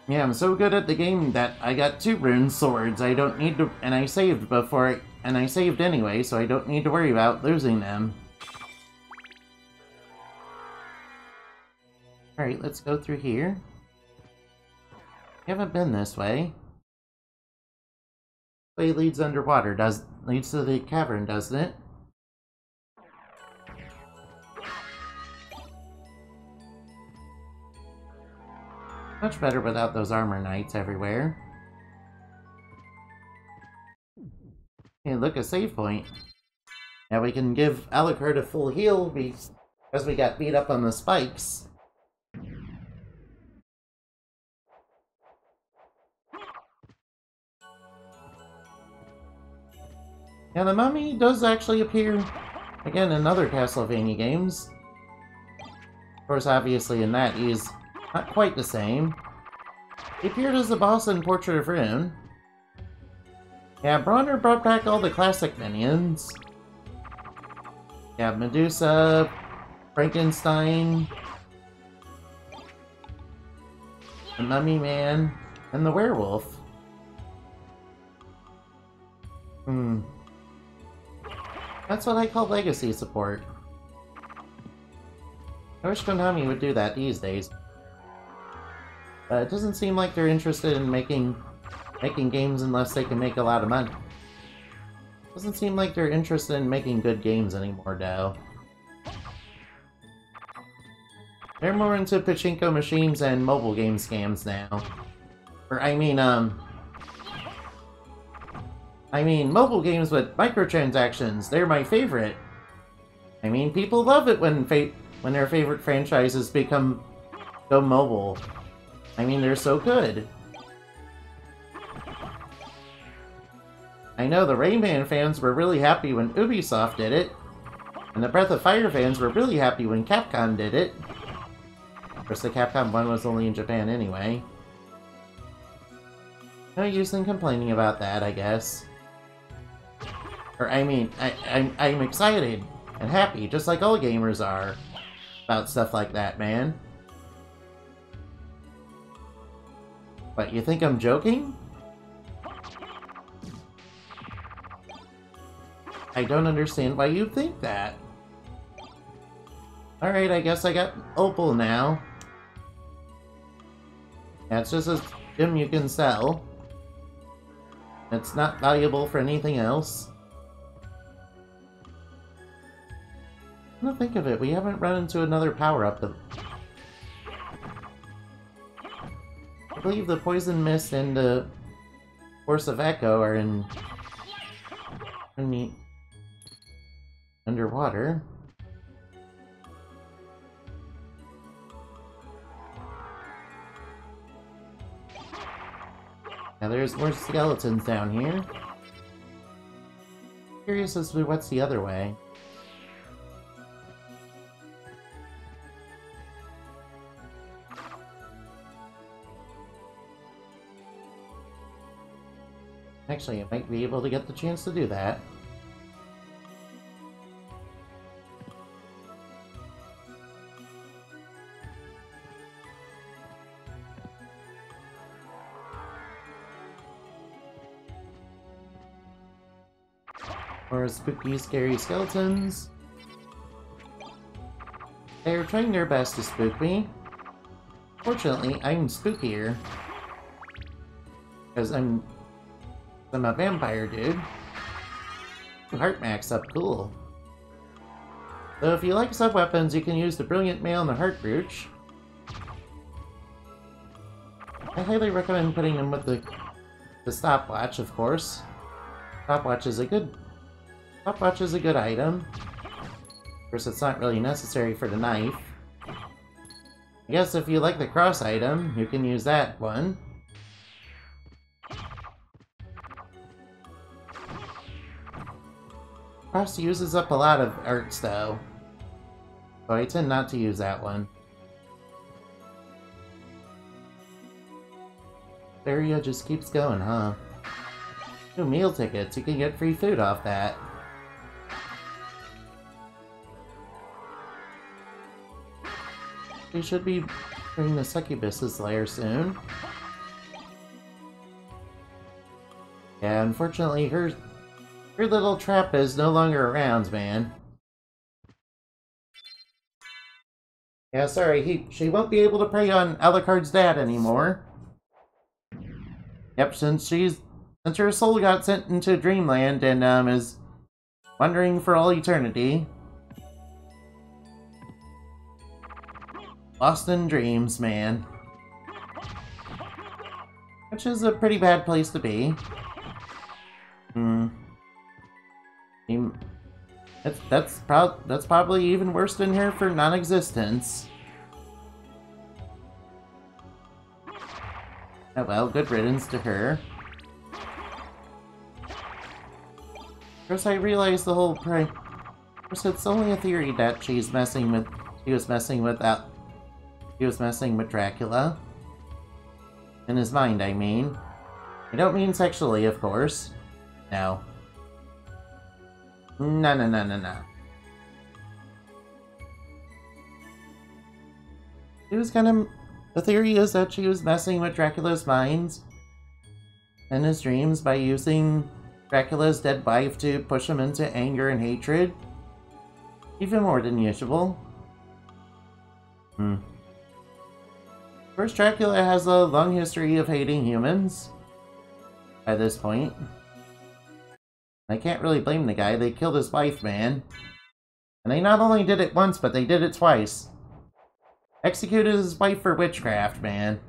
Yeah, I'm so good at the game that I got 2 rune swords. I don't need to... And I saved before... And I saved anyway, so I don't need to worry about losing them. Alright, let's go through here. We haven't been this way. This way leads underwater, leads to the cavern, doesn't it? Much better without those armor knights everywhere. Hey, look, a save point. Now we can give Alucard a full heal because we got beat up on the spikes. Yeah, the mummy does actually appear again in other Castlevania games. Of course, obviously in that he's not quite the same. He appeared as the boss in Portrait of Ruin. Yeah, Bronner brought back all the classic minions. Yeah, Medusa, Frankenstein, the Mummy Man, and the Werewolf. That's what I call legacy support. I wish Konami would do that these days. It doesn't seem like they're interested in making games unless they can make a lot of money. Doesn't seem like they're interested in making good games anymore, though. They're more into pachinko machines and mobile game scams now. Or, I mean, mobile games with microtransactions, they're my favorite. I mean, people love it when their favorite franchises go mobile. I mean, they're so good. I know the Rayman fans were really happy when Ubisoft did it, and the Breath of Fire fans were really happy when Capcom did it. Of course, the Capcom one was only in Japan anyway. No use in complaining about that, I guess. Or, I mean, I'm excited and happy, just like all gamers are, about stuff like that, man. What, you think I'm joking? I don't understand why you think that. Alright, I guess I got Opal now. That's just a gem you can sell. It's not valuable for anything else. Now think of it, we haven't run into another power-up. I believe the Poison Mist and the Force of Echo are in underwater. Now there's more skeletons down here. Curious as to what's the other way. Actually, I might be able to get the chance to do that. More spooky, scary skeletons. They're trying their best to spook me. Fortunately, I'm spookier. Because I'm a vampire, dude. Heart max up, cool. So if you like sub-weapons, you can use the Brilliant Mail and the Heart Brooch. I highly recommend putting them with the stopwatch, of course. Stopwatch is a good item. Of course, it's not really necessary for the knife. I guess if you like the cross item, you can use that one. Cross uses up a lot of arts, though. So I tend not to use that one. Area just keeps going, huh? New meal tickets, you can get free food off that. We should be bringing the Succubus's lair soon. Yeah, unfortunately, her little trap is no longer around, man. Yeah, sorry, she won't be able to prey on Alucard's dad anymore. Yep, since her soul got sent into Dreamland and is wandering for all eternity. Lost in dreams, man. Which is a pretty bad place to be. That's probably even worse than her for non-existence. Oh well, good riddance to her. Of course, I realized the whole Of course, it's only a theory that she was messing with Dracula. In his mind, I mean. I don't mean sexually, of course. No. No. She was the theory is that she was messing with Dracula's minds and his dreams by using Dracula's dead wife to push him into anger and hatred. Even more than usual. Of course, Dracula has a long history of hating humans. By this point. I can't really blame the guy, they killed his wife, man. And they not only did it once, but they did it twice. Executed his wife for witchcraft, man.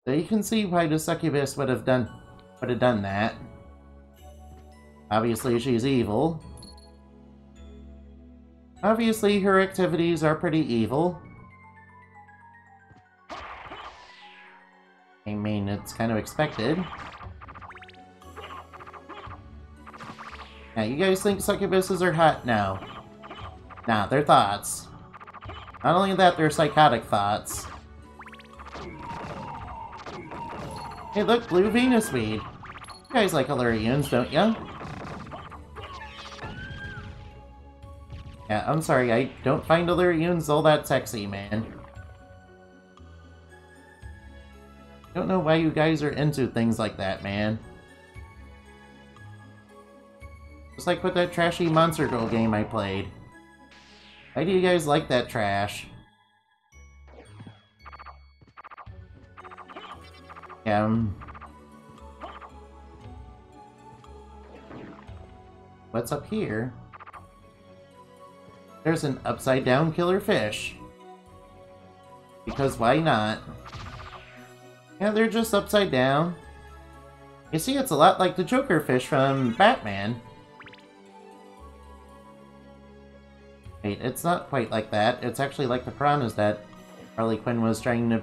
So you can see why the succubus would have done that. Obviously, she's evil. Obviously, her activities are pretty evil. I mean, it's kind of expected. Now, you guys think succubuses are hot? No. Nah, they're thoughts. Not only that, they're psychotic thoughts. Hey, look, blue Venus weed. You guys like Illyrians, don't ya? Yeah, I'm sorry, I don't find Illyrians all that sexy, man. Don't know why you guys are into things like that, man. Just like with that trashy Monster Girl game I played. Why do you guys like that trash? Yeah, what's up here? There's an upside-down killer fish. Because why not? Yeah, they're just upside down. You see, it's a lot like the Joker fish from Batman. Wait, it's not quite like that. It's actually like the piranhas that Harley Quinn was trying to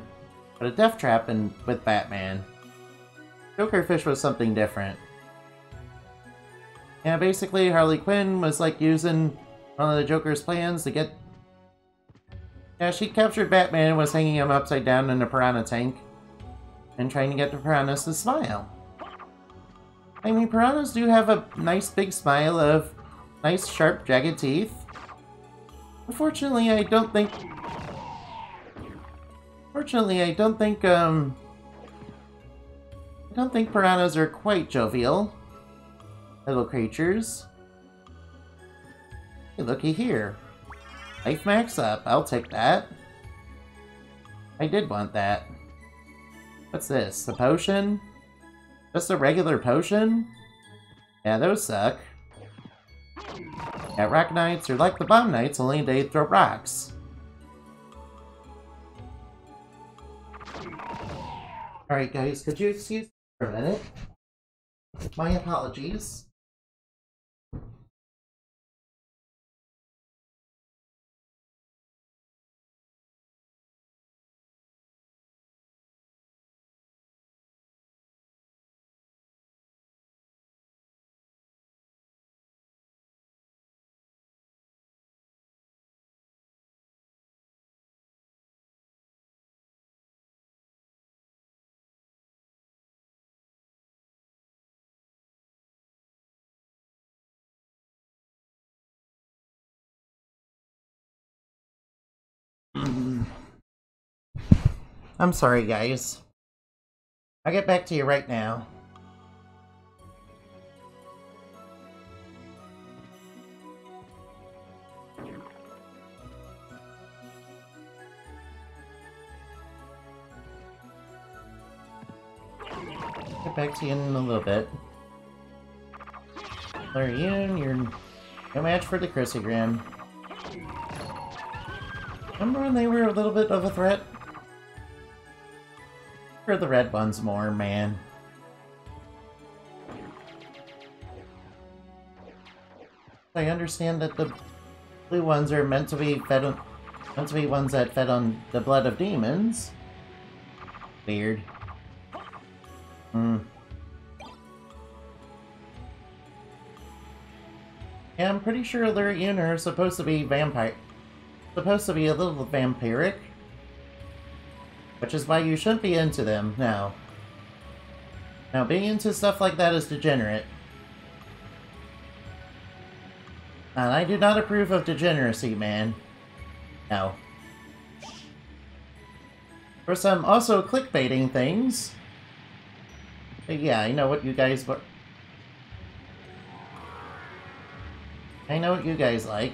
put a death trap in with Batman. Joker fish was something different. Yeah, basically Harley Quinn was like using one of the Joker's plans to get... Yeah, she captured Batman and was hanging him upside down in a piranha tank. And trying to get the piranhas to smile. I mean, piranhas do have a nice big smile of nice sharp jagged teeth. Unfortunately, I don't think... Fortunately, I don't think piranhas are quite jovial little creatures. Hey, looky here. Life max up. I'll take that. I did want that. What's this? A potion? Just a regular potion? Yeah, those suck. Yeah, rock knights are like the bomb knights, only they throw rocks. Alright guys, could you excuse me for a minute? My apologies. I'm sorry, guys. I'll get back to you right now. Get back to you in a little bit. Illyrian, you're no match for the Crisseagrim. Remember when they were a little bit of a threat? For the red ones more, man. I understand that the blue ones are meant to be fed on, meant to be ones that fed on the blood of demons. Weird. Yeah, I'm pretty sure Illyrian are supposed to be vampire. Supposed to be a little vampiric. Which is why you shouldn't be into them now. Now, being into stuff like that is degenerate. And I do not approve of degeneracy, man. No. For some also clickbaiting things. But yeah, I know what you guys were. I know what you guys like.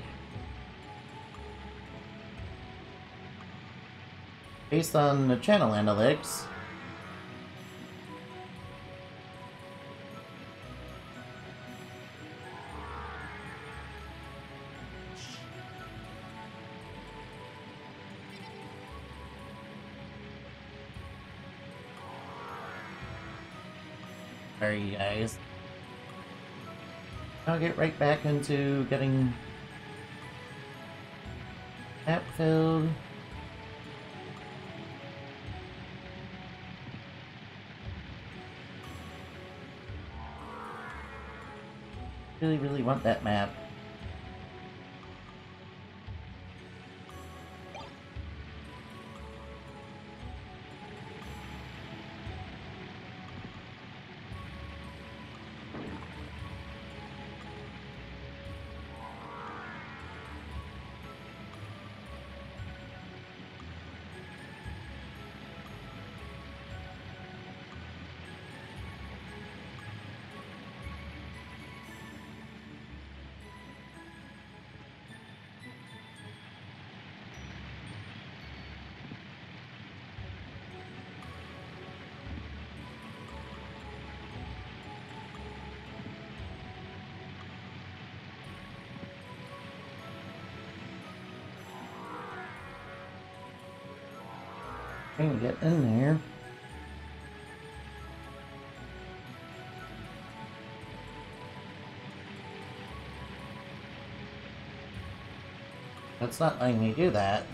Based on the channel analytics. Sorry, you guys. I'll get right back into getting map filled. really, really want that map. Trying to get in there. That's not letting me do that.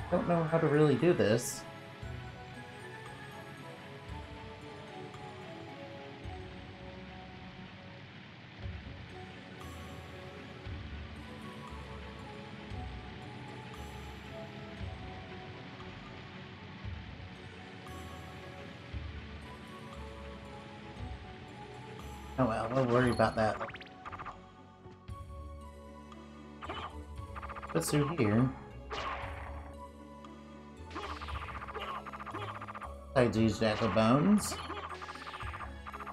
Don't know how to really do this. Oh well, we'll worry about that. What's through here? Besides these jackal bones.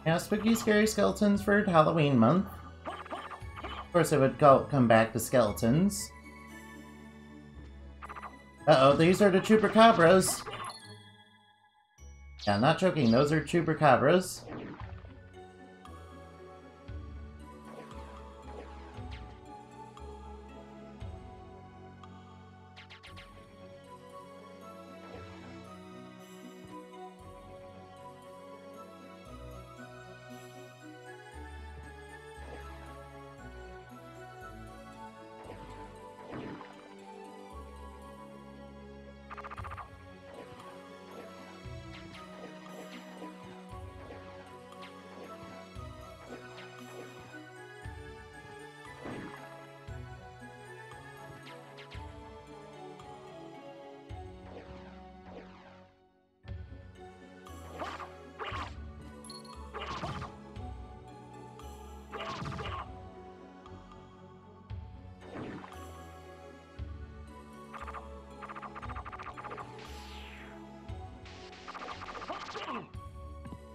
Now, spooky, scary skeletons for Halloween month. Of course, I would come back to skeletons. Uh-oh, these are the chupacabras. Yeah, I'm not joking, those are chupacabras.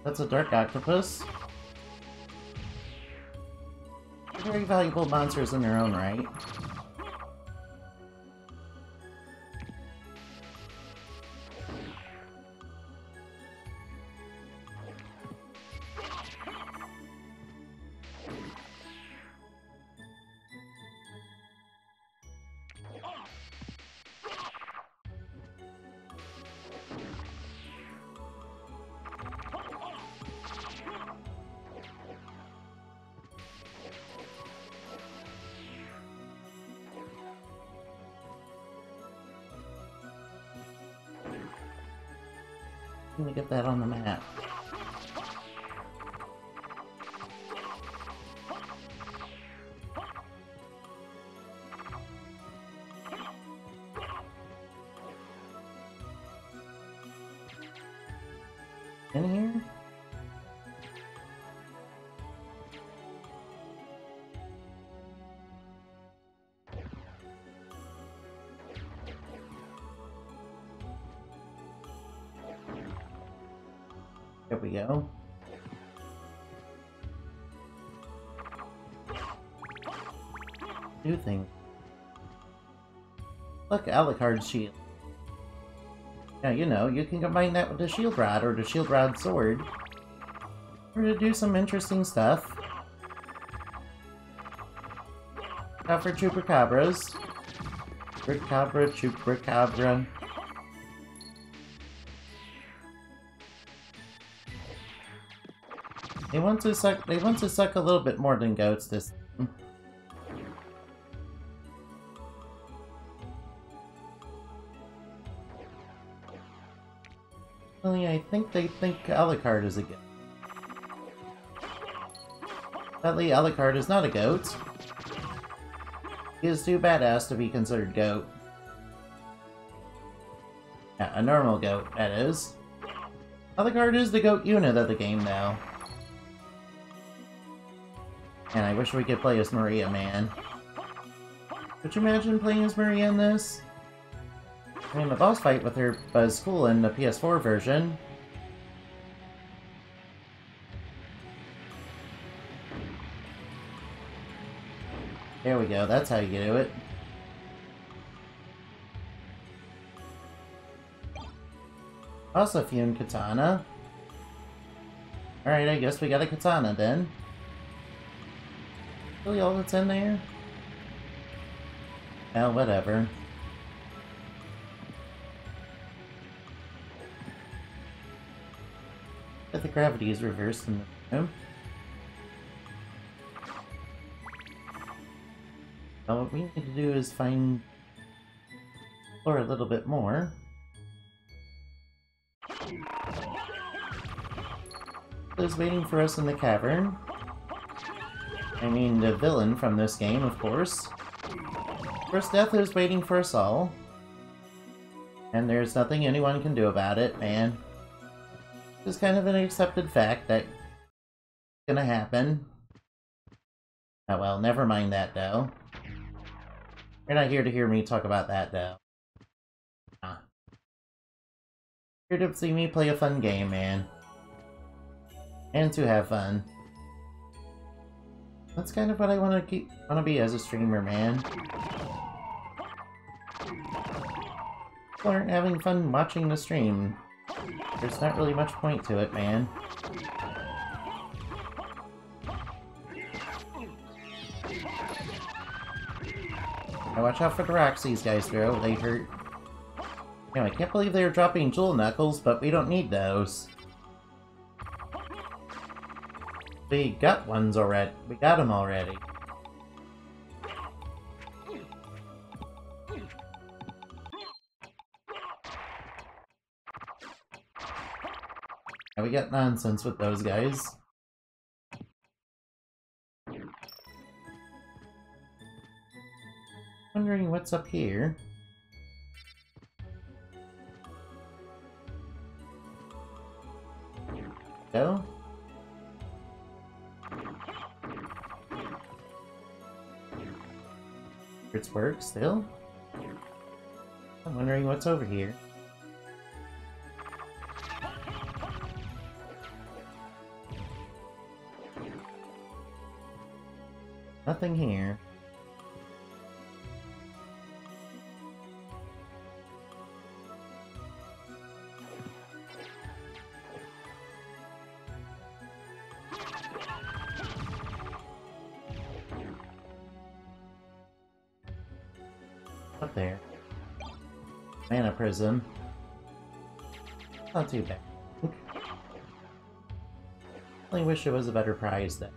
That's a dark octopus. They're very valuable monsters in their own right. Let me get that on the map. In here? There we go. Do things. Look, Alucard's shield. Now, you know, you can combine that with the shield rod or the shield rod sword. Or to do some interesting stuff. Now for chupacabras. Chupacabra, chupacabra. They want to suck a little bit more than goats this time. Well, I think they think Alucard is a goat. Sadly, Alucard is not a goat. He is too badass to be considered goat. Yeah, a normal goat, that is. Alucard is the goat unit of the game, though. And I wish we could play as Maria, man. Could you imagine playing as Maria in this? I mean, the boss fight with her was cool in the PS4 version. There we go, that's how you do it. Also Fume Katana. Alright, I guess we got a katana then. Really all that's in there? Well, whatever. But the gravity is reversed in the room. Now what we need to do is find explore a little bit more. Who's waiting for us in the cavern? I mean, the villain from this game, of course. First Death is waiting for us all. And there's nothing anyone can do about it, man. It's kind of an accepted fact that it's gonna happen. Oh well, never mind that, though. You're not here to hear me talk about that, though. Nah. Here to see me play a fun game, man. And to have fun. That's kind of what I want to be as a streamer, man. People aren't having fun watching the stream. There's not really much point to it, man. Now watch out for the rocks these guys throw, they hurt. You know, I can't believe they were dropping jewel knuckles, but we don't need those. We got ones already. We got them already. Now we got nonsense with those guys. Wondering what's up here. Go. It's work still. I'm wondering what's over here. Nothing here. Up there. Mana prism. Not too bad. Only wish it was a better prize then.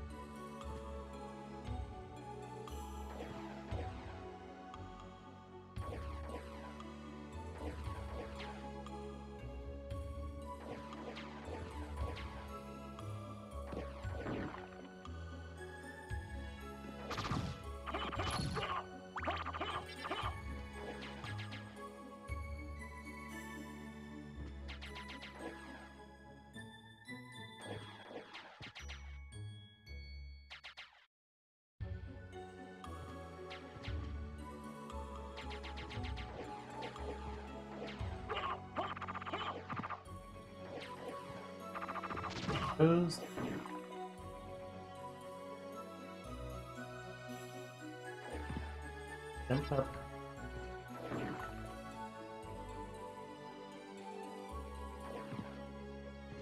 Jump up.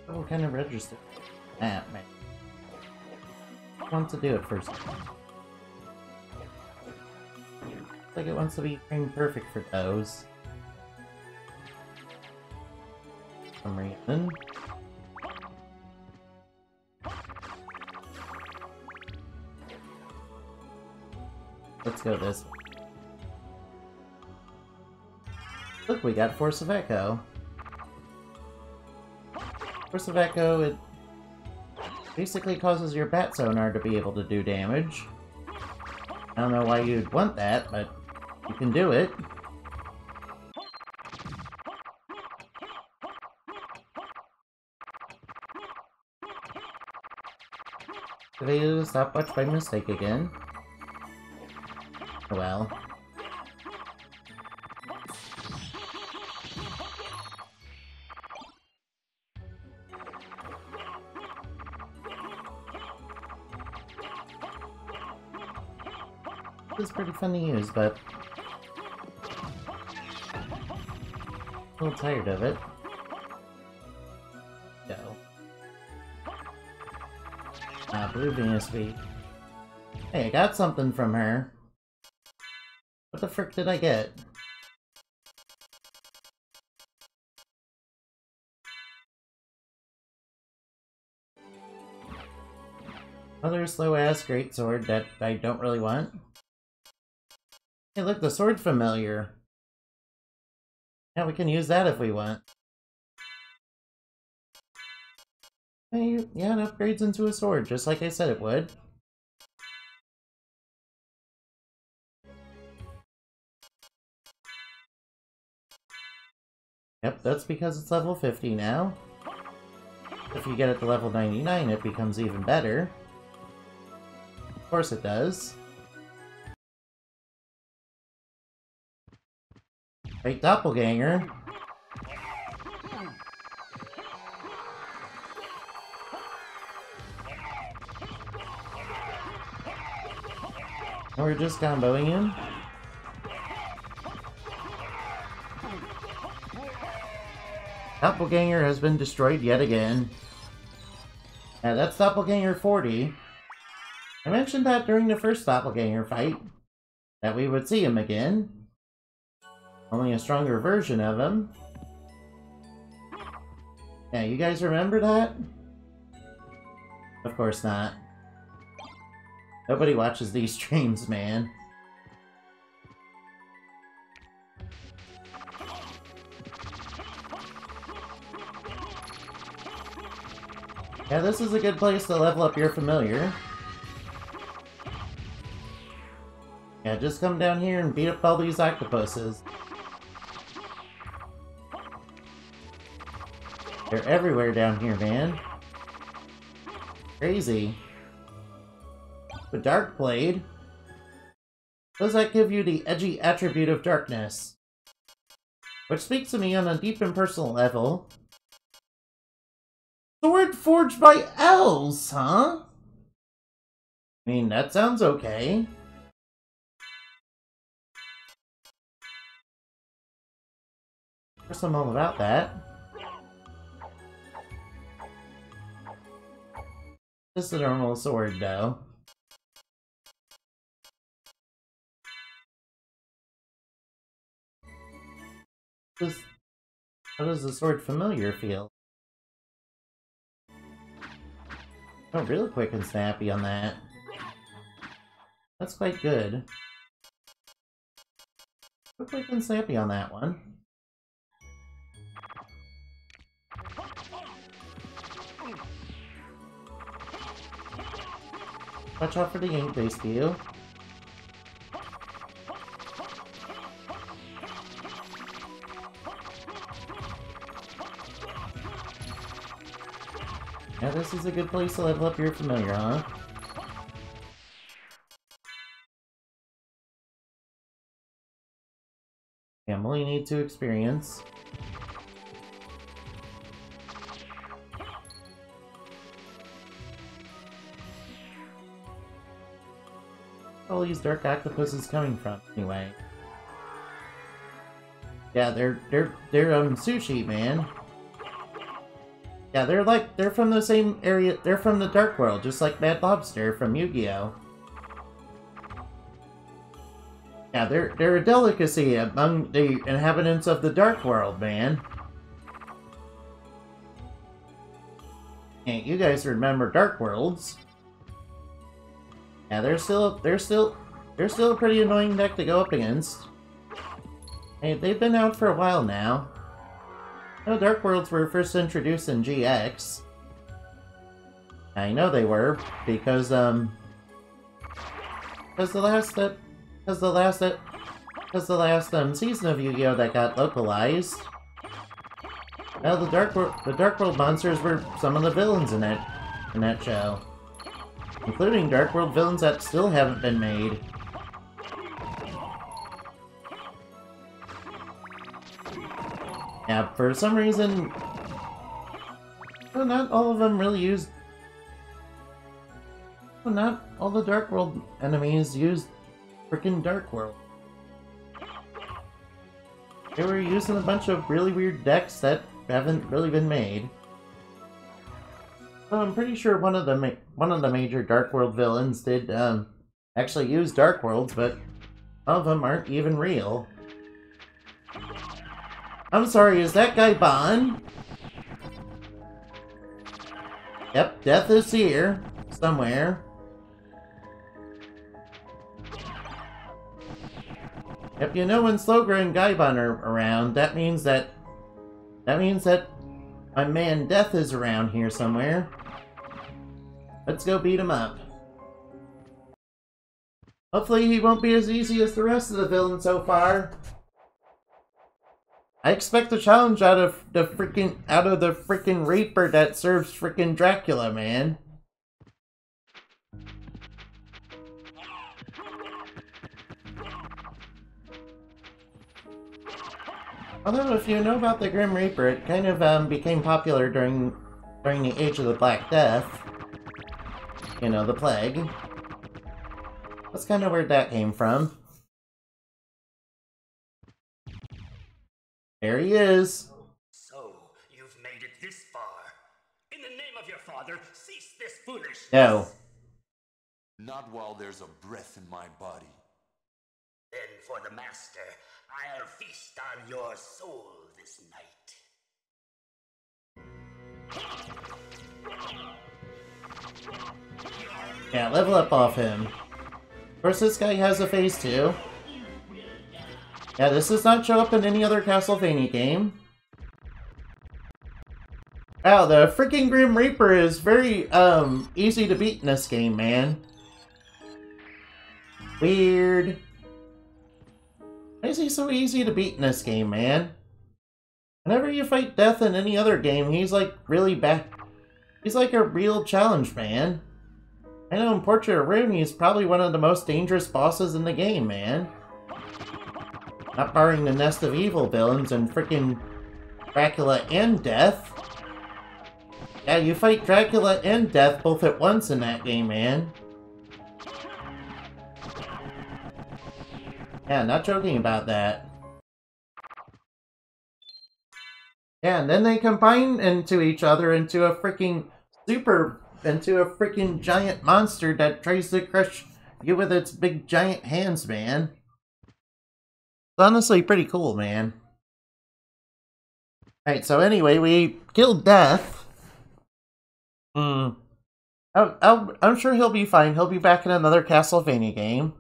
Oh, what kind of register? Ah, man. I want to do it first. Like it wants to be frame perfect for those. For some reason. Let's go this way. Look, we got Force of Echo. Force of Echo, it basically causes your bat sonar to be able to do damage. I don't know why you'd want that, but you can do it. Activated a stopwatch by mistake again. Oh well. This is pretty fun to use, but a little tired of it. Go. Blue Venus Week. Hey, I got something from her. What the frick did I get? Another slow-ass greatsword that I don't really want. Hey, look, the sword's familiar. Yeah, we can use that if we want. Hey, yeah, it upgrades into a sword, just like I said it would. Yep, that's because it's level 50 now. If you get it to level 99, it becomes even better. Of course it does. Right, Doppelganger. We're just comboing him. Doppelganger has been destroyed yet again. That's Doppelganger 40. I mentioned that during the first Doppelganger fight, that we would see him again. Only a stronger version of him. Yeah, you guys remember that? Of course not. Nobody watches these streams, man. Yeah, this is a good place to level up your familiar. Yeah, just come down here and beat up all these octopuses. They're everywhere down here, man. Crazy. The Dark Blade. Does that give you the edgy attribute of darkness? Which speaks to me on a deep and personal level. Sword forged by elves, huh? I mean, that sounds okay. Of course, I'm all about that. Just a normal sword, though. How does the sword familiar feel? Oh, real quick and snappy on that. That's quite good. Real quick and snappy on that one. Watch out for the ink-based view. Yeah, this is a good place to level up your familiar, huh? Yeah, I'm only need 2 experience. All these dark octopuses coming from, anyway. Yeah, they're sushi, man. Yeah, they're from the same area, they're from the Dark World, just like Mad Lobster from Yu-Gi-Oh! Yeah, they're a delicacy among the inhabitants of the Dark World, man. And you guys remember Dark Worlds. Yeah, they're still a pretty annoying deck to go up against. Hey, they've been out for a while now. No, Dark Worlds were first introduced in GX. I know they were, because the last season of Yu-Gi-Oh! That got localized. Well, the Dark World monsters were some of the villains in that show. Including Dark World villains that still haven't been made. Yeah, for some reason, well, not all of them really used... Well, not all the Dark World enemies used frickin' Dark World. They were using a bunch of really weird decks that haven't really been made. So I'm pretty sure one of the major Dark World villains did actually use Dark Worlds, but some of them aren't even real. I'm sorry, is that guy Bond? Yep, death is here somewhere. Yep, you know when Slogra and Gaibon are around, that means that my man Death is around here somewhere. Let's go beat him up. Hopefully he won't be as easy as the rest of the villains so far. I expect a challenge out of the freaking Reaper that serves freaking Dracula, man. Although, if you know about the Grim Reaper, it kind of became popular during the Age of the Black Death. You know, the plague. That's kind of where that came from. There he is. So, you've made it this far. In the name of your father, cease this foolishness. No. Not while there's a breath in my body. Then for the master, I'll feast on your soul this night. Yeah, level up off him. Of course, this guy has a phase 2. Yeah, this does not show up in any other Castlevania game. Wow, the freaking Grim Reaper is very, easy to beat in this game, man. Weird. Why is he so easy to beat in this game, man? Whenever you fight Death in any other game, he's like really bad. He's like a real challenge, man. I know in Portrait of Ruin, he's probably one of the most dangerous bosses in the game, man. Not barring the Nest of Evil villains and frickin' Dracula and Death. Yeah, you fight Dracula and Death both at once in that game, man. Yeah, not joking about that. Yeah, and then they combine into each other into a freaking giant monster that tries to crush you with its big giant hands, man. It's honestly pretty cool, man. Alright, so anyway, we killed Death. I'm sure he'll be fine. He'll be back in another Castlevania game.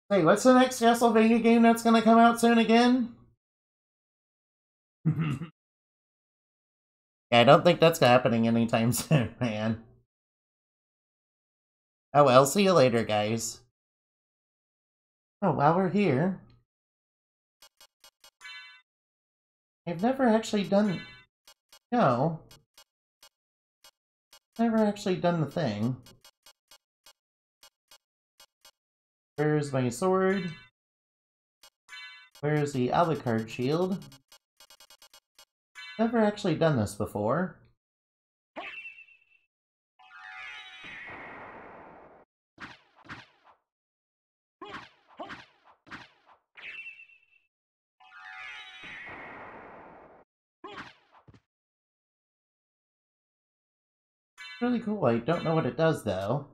Hey, what's the next Castlevania game that's gonna come out soon again? Yeah, I don't think that's happening anytime soon, man. Oh well, see you later, guys. Oh, while we're here... I've never actually done... No. Never actually done the thing. Where's my sword? Where's the Alucard shield? Never actually done this before. Really cool. I don't know what it does though.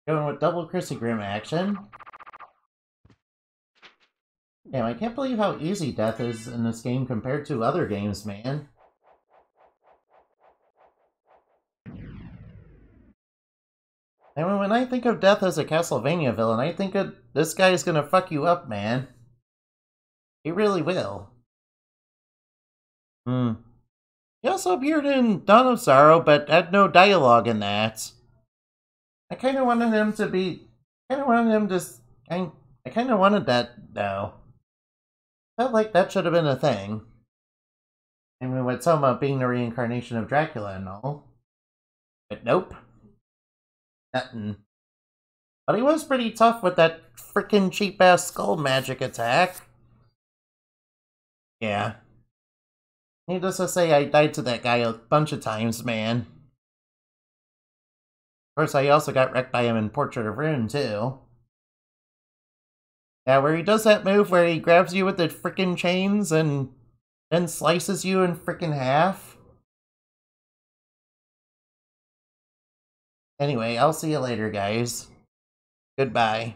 Going with double Crisseagrim action. Damn, I can't believe how easy Death is in this game compared to other games, man. I mean, when I think of Death as a Castlevania villain, I think of this guy is gonna fuck you up, man. He really will. He also appeared in Dawn of Sorrow, but had no dialogue in that. I kind of wanted him to be... I kind of wanted that, though. Felt like that should have been a thing. I mean, with Soma being the reincarnation of Dracula and all. But nope. Nothing. But he was pretty tough with that frickin' cheap-ass skull magic attack. Yeah. Needless to say, I died to that guy a bunch of times, man. Of course, I also got wrecked by him in Portrait of Ruin, too. Yeah, where he does that move where he grabs you with the frickin' chains and then slices you in frickin' half. Anyway, I'll see you later, guys. Goodbye.